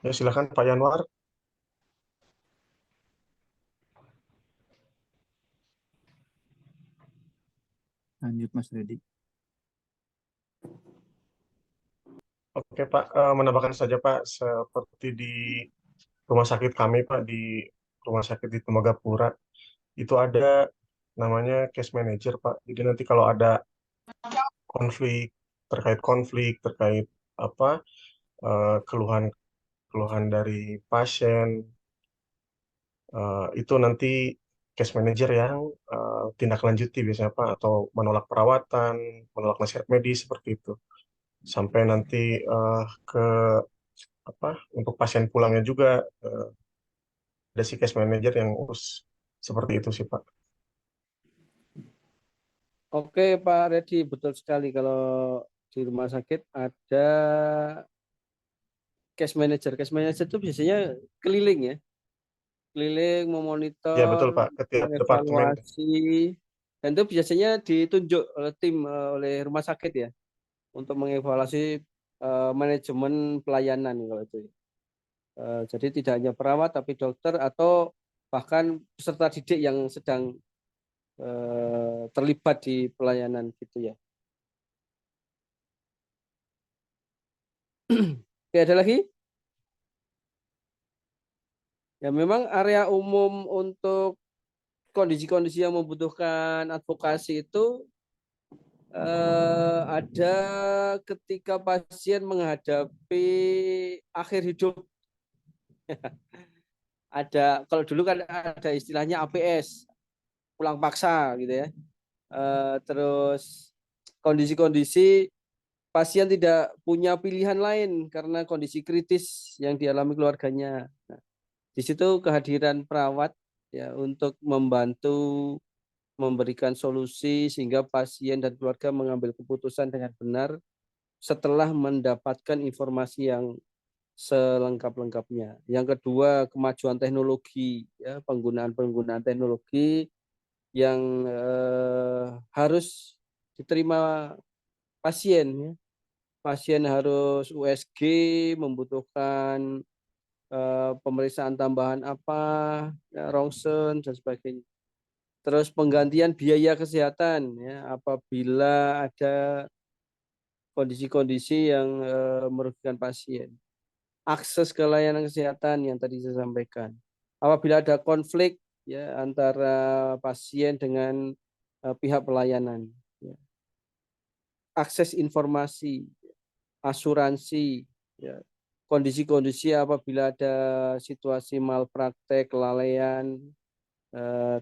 Ya, silakan Pak Yanwar. Lanjut Mas Redi. Oke Pak, menambahkan saja Pak, seperti di rumah sakit kami Pak, di rumah sakit di Tembagapura, itu ada namanya case manager Pak. Jadi nanti kalau ada konflik terkait apa keluhan dari pasien, itu nanti case manager yang tindak lanjuti biasanya Pak, atau menolak perawatan, menolak nasihat medis seperti itu, sampai nanti ke apa untuk pasien pulangnya juga ada si case manager yang urus seperti itu sih Pak. Oke Pak Redi, betul sekali kalau di rumah sakit ada case manager. Case manager itu biasanya keliling ya, keliling Ya memonitor, betul Pak, ke tiap departemen. mengevaluasi, dan itu biasanya ditunjuk oleh tim oleh rumah sakit ya untuk mengevaluasi manajemen pelayanan kalau itu. Jadi tidak hanya perawat tapi dokter atau bahkan peserta didik yang sedang terlibat di pelayanan gitu ya. Oke, ada lagi? Ya memang area umum untuk kondisi-kondisi yang membutuhkan advokasi itu ada ketika pasien menghadapi akhir hidup. Ada, kalau dulu kan ada istilahnya APS, pulang paksa gitu ya. Terus kondisi-kondisi pasien tidak punya pilihan lain karena kondisi kritis yang dialami keluarganya. Nah, di situ kehadiran perawat ya untuk membantu memberikan solusi sehingga pasien dan keluarga mengambil keputusan dengan benar setelah mendapatkan informasi yang selengkap-lengkapnya. Yang kedua, kemajuan teknologi, ya, penggunaan teknologi yang harus diterima pasien. Ya. Pasien harus USG, membutuhkan pemeriksaan tambahan apa, ya, rongsen dan sebagainya. Terus penggantian biaya kesehatan, ya, apabila ada kondisi-kondisi yang merugikan pasien. Akses ke layanan kesehatan yang tadi saya sampaikan. Apabila ada konflik ya antara pasien dengan pihak pelayanan, ya. Akses informasi, asuransi, ya. kondisi-kondisi apabila ada situasi malpraktek, kelalaian,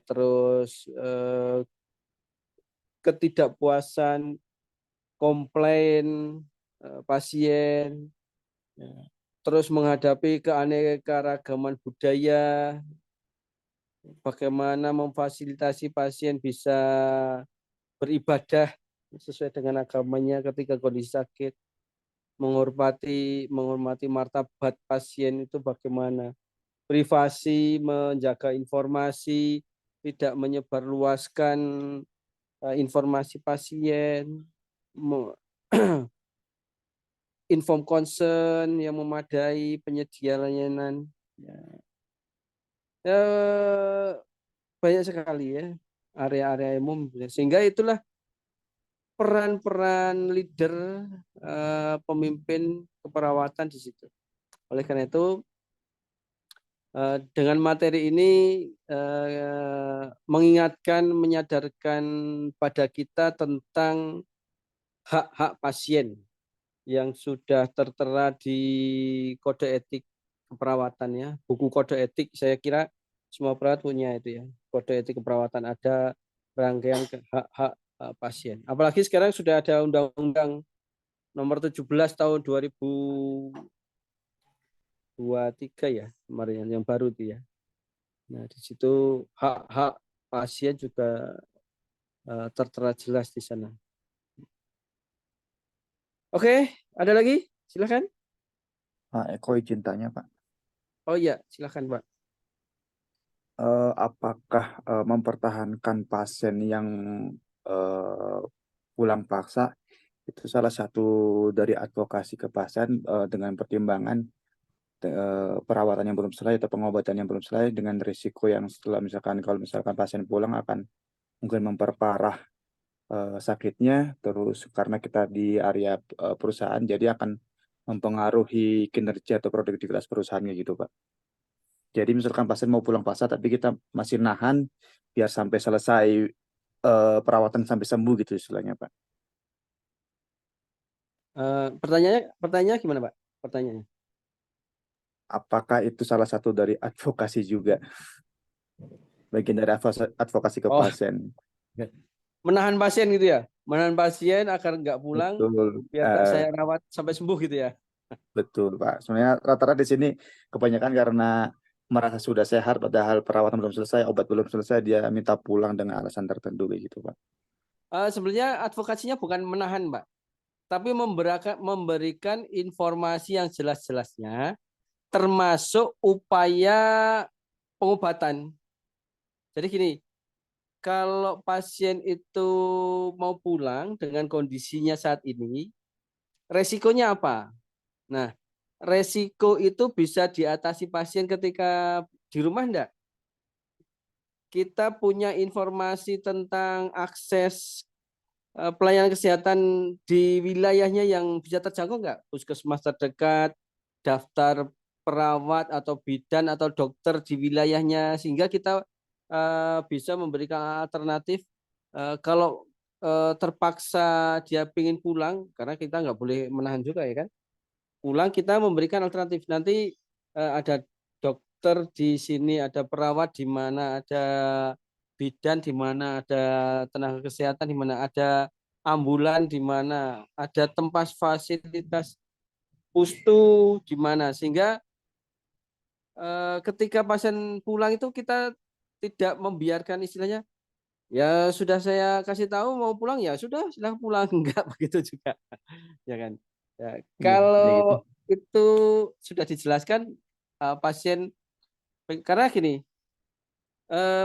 terus ketidakpuasan, komplain pasien, terus menghadapi keanekaragaman budaya, bagaimana memfasilitasi pasien bisa beribadah sesuai dengan agamanya ketika kondisi sakit, menghormati martabat pasien itu bagaimana, privasi, menjaga informasi, tidak menyebarluaskan informasi pasien, inform concern yang memadai, penyedia layanan. Ya, banyak sekali ya area-area umum, sehingga itulah peran-peran leader, pemimpin keperawatan di situ. Oleh karena itu, dengan materi ini mengingatkan, menyadarkan pada kita tentang hak-hak pasien yang sudah tertera di kode etik keperawatan ya. Buku kode etik saya kira semua perawat punya itu ya. Kode etik keperawatan ada rangkaian hak-hak pasien. Apalagi sekarang sudah ada Undang-Undang Nomor 17 Tahun 2023 ya, kemarin yang baru itu ya. Nah, di situ hak-hak pasien juga tertera jelas di sana. Oke, ada lagi? Silakan. Pak Eko izin tanya, Pak. Oh iya, silakan Pak. Apakah mempertahankan pasien yang pulang paksa itu salah satu dari advokasi ke pasien dengan pertimbangan perawatan yang belum selesai atau pengobatan yang belum selesai dengan risiko yang setelah kalau misalkan pasien pulang akan mungkin memperparah sakitnya, terus karena kita di area perusahaan jadi akan mempengaruhi kinerja atau produktivitas perusahaannya gitu Pak. Jadi misalkan pasien mau pulang paksa tapi kita masih nahan biar sampai selesai perawatan sampai sembuh gitu istilahnya Pak. Pertanyaannya gimana Pak? Pertanyaannya. Apakah itu salah satu dari advokasi juga? Bagian dari advokasi ke pasien. Menahan pasien gitu ya? Menahan pasien agar nggak pulang, Betul. biar saya rawat sampai sembuh gitu ya? Betul Pak. Sebenarnya rata-rata di sini kebanyakan karena merasa sudah sehat padahal perawatan belum selesai, obat belum selesai, dia minta pulang dengan alasan tertentu gitu Pak. Sebenarnya advokasinya bukan menahan Pak, tapi memberikan informasi yang jelas-jelasnya, termasuk upaya pengobatan. Jadi gini, kalau pasien itu mau pulang dengan kondisinya saat ini, resikonya apa? Nah, resiko itu bisa diatasi pasien ketika di rumah enggak? Kita punya informasi tentang akses pelayanan kesehatan di wilayahnya yang bisa terjangkau enggak? Puskesmas terdekat, daftar perawat atau bidan atau dokter di wilayahnya, sehingga kita bisa memberikan alternatif kalau terpaksa dia ingin pulang, karena kita nggak boleh menahan juga ya kan, pulang kita memberikan alternatif. Nanti ada dokter di sini, ada perawat di mana, ada bidan di mana, ada tenaga kesehatan di mana, ada ambulan di mana, ada tempat fasilitas pustu di mana, sehingga ketika pasien pulang itu kita tidak membiarkan istilahnya, ya sudah saya kasih tahu mau pulang ya sudah silahkan pulang, enggak begitu juga ya kan ya, kalau itu sudah dijelaskan pasien, karena gini,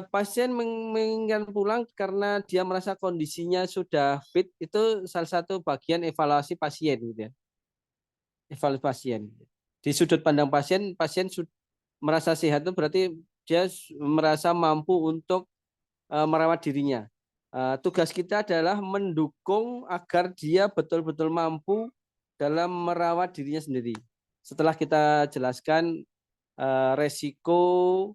pasien menginginkan pulang karena dia merasa kondisinya sudah fit, itu salah satu bagian evaluasi pasien gitu ya, evaluasi pasien di sudut pandang pasien merasa sehat itu berarti dia merasa mampu untuk merawat dirinya. Tugas kita adalah mendukung agar dia betul-betul mampu dalam merawat dirinya sendiri. Setelah kita jelaskan resiko,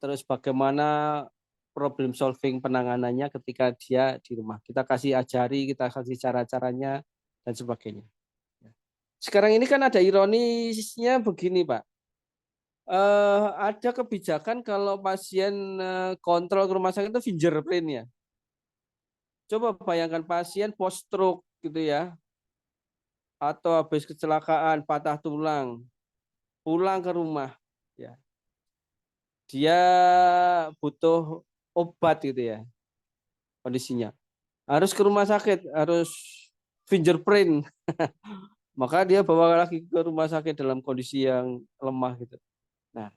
terus bagaimana problem solving penanganannya ketika dia di rumah. Kita kasih ajari, kita kasih cara-caranya dan sebagainya. sekarang ini kan ada ironisnya begini, Pak. Ada kebijakan kalau pasien kontrol ke rumah sakit itu fingerprint ya. Coba bayangkan pasien post stroke gitu ya, atau habis kecelakaan patah tulang, pulang ke rumah, ya, dia butuh obat gitu ya kondisinya. Harus ke rumah sakit, harus fingerprint. Maka dia bawa lagi ke rumah sakit dalam kondisi yang lemah gitu. Nah,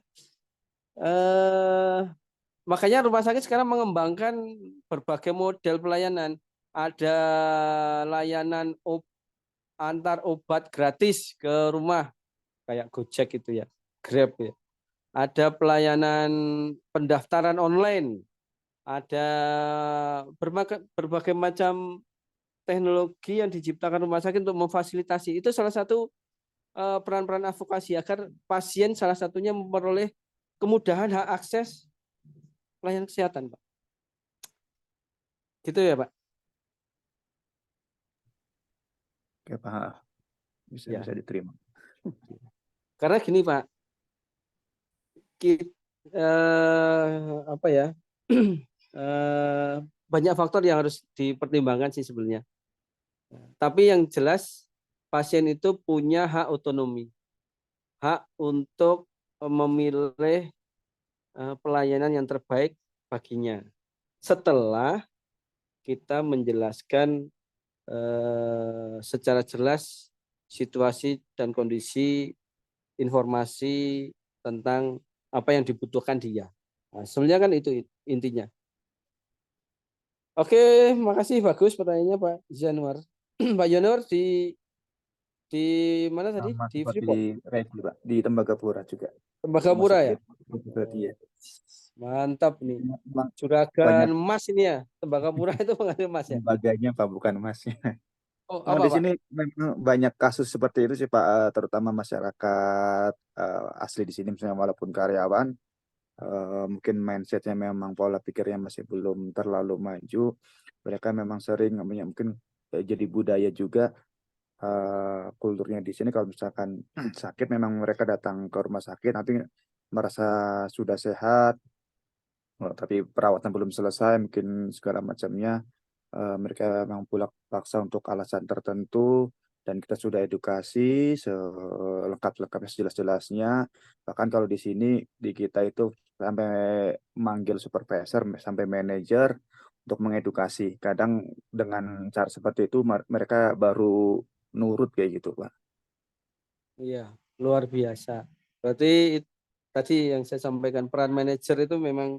makanya rumah sakit sekarang mengembangkan berbagai model pelayanan. Ada layanan antar obat gratis ke rumah, kayak Gojek itu ya, Grab ya. Ada pelayanan pendaftaran online, ada berbagai macam teknologi yang diciptakan rumah sakit untuk memfasilitasi. Itu salah satu peran-peran advokasi agar pasien salah satunya memperoleh kemudahan hak akses pelayanan kesehatan, Pak. Gitu ya, Pak. Oke, Pak. Bisa Ya. diterima. Karena gini, Pak. Apa ya? Banyak faktor yang harus dipertimbangkan sih sebenarnya. Tapi yang jelas pasien itu punya hak otonomi, hak untuk memilih pelayanan yang terbaik baginya. Setelah kita menjelaskan secara jelas situasi dan kondisi, informasi tentang apa yang dibutuhkan dia. Nah, sebenarnya kan itu intinya. Oke, makasih, bagus pertanyaannya Pak Januar. Pak Januar di mana tadi? Sama Di seperti Freeport, Regi, Pak. Di Tembagapura juga. Rumah Tembagapura ya. sakit. Berarti ya. Mantap nih. Memang Juragan banyak emas ini ya. Tembagapura itu penghasil emas ya. lembaganya, Pak, bukan Mas. Oh, Oh, apa di Pak? sini memang banyak kasus seperti itu sih Pak, terutama masyarakat asli di sini, misalnya walaupun karyawan, mungkin mindsetnya memang pola pikirnya masih belum terlalu maju. Mereka memang sering namanya mungkin jadi budaya juga, kulturnya di sini kalau misalkan sakit memang mereka datang ke rumah sakit, nanti merasa sudah sehat, tapi perawatan belum selesai, mungkin segala macamnya. Mereka memang pulang paksa untuk alasan tertentu, dan kita sudah edukasi selengkap-lengkapnya, sejelas-jelasnya. Bahkan kalau di sini di kita itu sampai manggil supervisor sampai manajer untuk mengedukasi. Kadang dengan cara seperti itu mereka baru nurut kayak gitu, Pak. Iya, luar biasa. Berarti tadi yang saya sampaikan peran manajer itu memang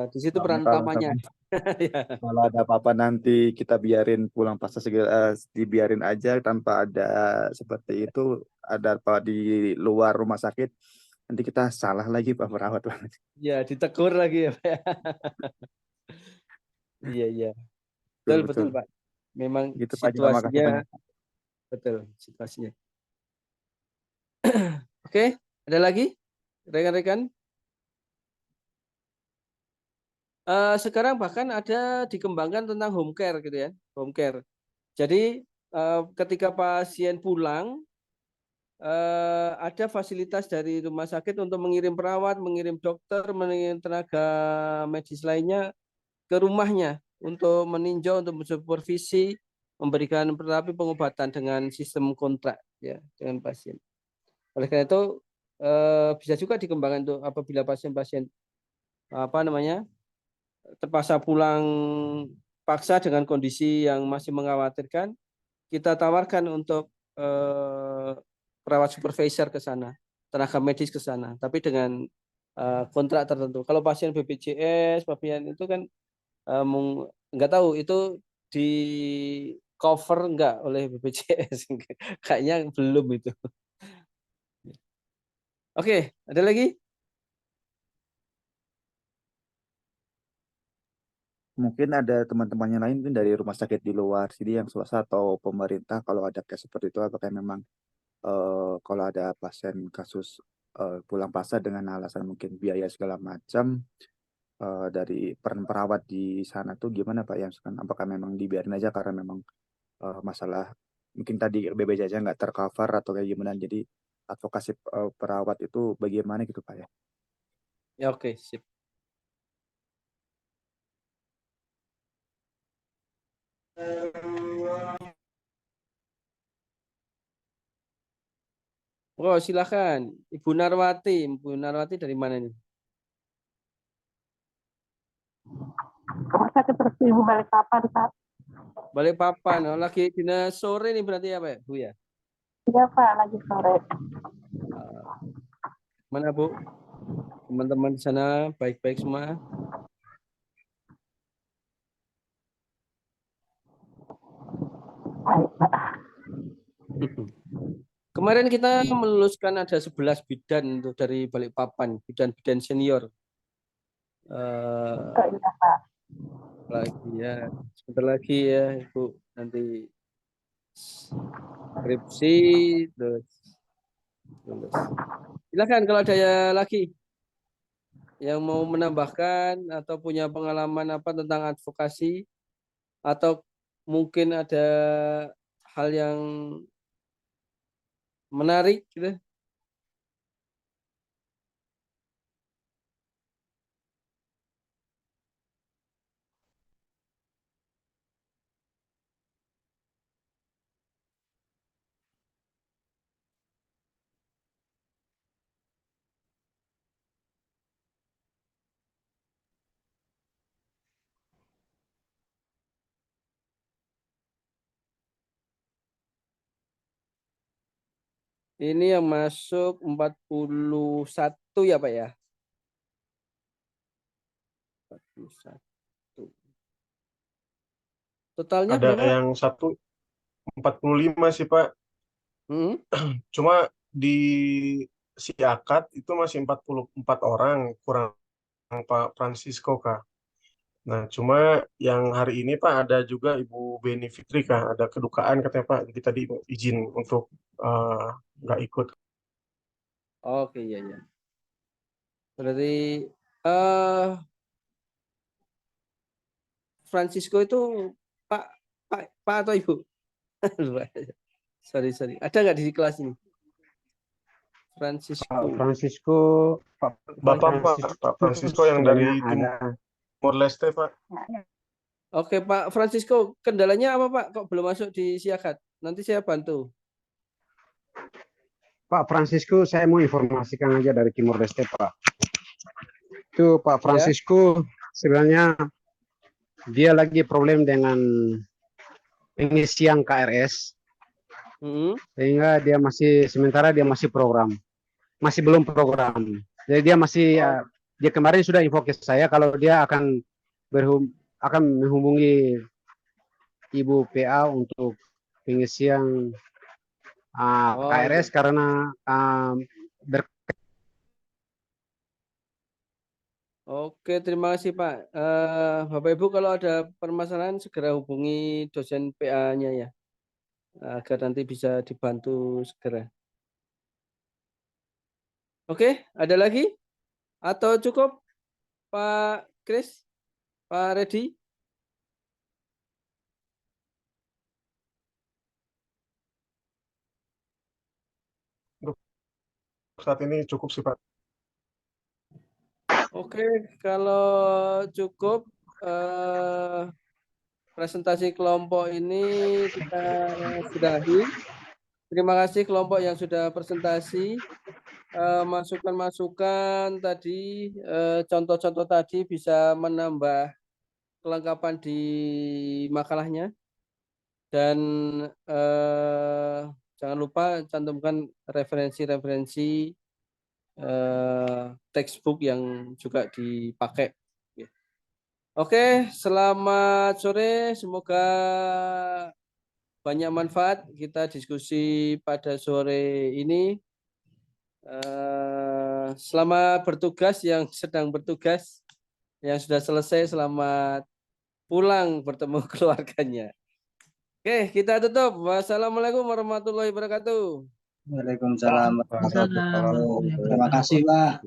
di situ Soalnya peran kalau utamanya. misalkan Ya. kalau ada apa-apa nanti kita biarin pulang pasca segera, dibiarin aja tanpa ada seperti itu, ada apa di luar rumah sakit, nanti kita salah lagi Pak perawat. Ya, ditegur lagi ya, Pak. Iya, iya. Betul, Betul, betul, betul. Pak. Memang Gitu Pak, terima kasih situasinya banyak. betul, situasinya. Oke, ada lagi rekan-rekan? Sekarang bahkan ada dikembangkan tentang home care gitu ya, home care. Jadi ketika pasien pulang, ada fasilitas dari rumah sakit untuk mengirim perawat, mengirim dokter, mengirim tenaga medis lainnya ke rumahnya untuk meninjau, untuk mensupervisi, memberikan terapi pengobatan dengan sistem kontrak ya dengan pasien. Oleh karena itu bisa juga dikembangkan untuk apabila pasien-pasien terpaksa pulang paksa dengan kondisi yang masih mengkhawatirkan, kita tawarkan untuk perawat supervisor ke sana, tenaga medis ke sana, tapi dengan kontrak tertentu. Kalau pasien BPJS, pasien itu kan nggak tahu itu di cover nggak oleh BPJS, kayaknya belum itu. Oke, ada lagi? Mungkin ada teman-temannya lain mungkin dari rumah sakit di luar sini yang swasta atau pemerintah, kalau ada kayak seperti itu, apakah memang kalau ada pasien kasus pulang pasca dengan alasan mungkin biaya segala macam, dari peran perawat di sana tuh gimana Pak? Yang apakah memang dibiarin aja karena memang masalah mungkin tadi BPJS nggak tercover atau kayak gimana. Jadi advokasi perawat itu bagaimana gitu Pak ya? Ya oke, sip. Oh, silakan. Ibu Narwati. Ibu Narwati dari mana nih? Rumah sakit Resi Ibu Balikpapan, Pak. Balikpapan. Oh, lagi dinas sore nih berarti ya, Pak, Bu ya? Iya, Pak, lagi sore. Mana, Bu? Teman-teman di sana baik-baik semua? Baik, Pak. Kemarin kita meluluskan ada 11 bidan untuk dari Balikpapan, bidan-bidan senior. Oh, iya, Pak. Lagi ya, sebentar lagi ya, Ibu. Nanti skripsi, terus lulus. Silakan kalau ada lagi yang mau menambahkan atau punya pengalaman apa tentang advokasi, atau mungkin ada hal yang menarik gitu. Ini yang masuk 41 ya Pak ya? 41. Totalnya Ada berapa? yang 45 sih Pak. Hmm? Cuma di Siakat itu masih 44 orang, kurang Pak Francisco Kak. Nah, cuma yang hari ini Pak ada juga Ibu Beni Fitri Kak, ada kedukaan katanya Pak. Jadi tadi izin untuk nggak ikut. Oke, iya ya. Berarti eh Francisco itu Pak Pak atau Ibu? Lupa. Sorry. Ada nggak di kelas ini? Francisco. Pak Francisco, Bapak Pak Francisco yang dari ada. Timor Leste Pak. Oke Pak Francisco, kendalanya apa Pak? Kok belum masuk di Siakat? Nanti saya bantu. Pak Francisco, saya mau informasikan aja dari Timor Leste, Pak. Itu Pak Francisco sebenarnya dia lagi problem dengan pengisian KRS, sehingga dia masih sementara dia masih belum program. Jadi dia masih dia kemarin sudah info ke saya kalau dia akan menghubungi Ibu PA untuk pengisian KRS karena Oke, terima kasih Pak. Bapak Ibu kalau ada permasalahan segera hubungi dosen PA-nya ya, agar nanti bisa dibantu segera. Oke, ada lagi? Atau cukup Pak Kris? Pak Reddy? Saat ini cukup sih Pak. Oke, kalau cukup presentasi kelompok ini kita sudahi. Terima kasih kelompok yang sudah presentasi. Masukan-masukan tadi, contoh-contoh tadi bisa menambah kelengkapan di makalahnya. Dan jangan lupa cantumkan referensi-referensi textbook yang juga dipakai. Oke, selamat sore. Semoga banyak manfaat kita diskusi pada sore ini. Selamat bertugas yang sedang bertugas, yang sudah selesai selamat pulang bertemu keluarganya. Oke, kita tutup. Wassalamualaikum warahmatullahi wabarakatuh. Waalaikumsalam. Terima kasih, Pak.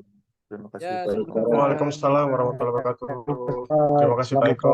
Terima kasih Ya, Pak. sama-sama. Waalaikumsalam warahmatullahi wabarakatuh. Terima kasih Pak Eko.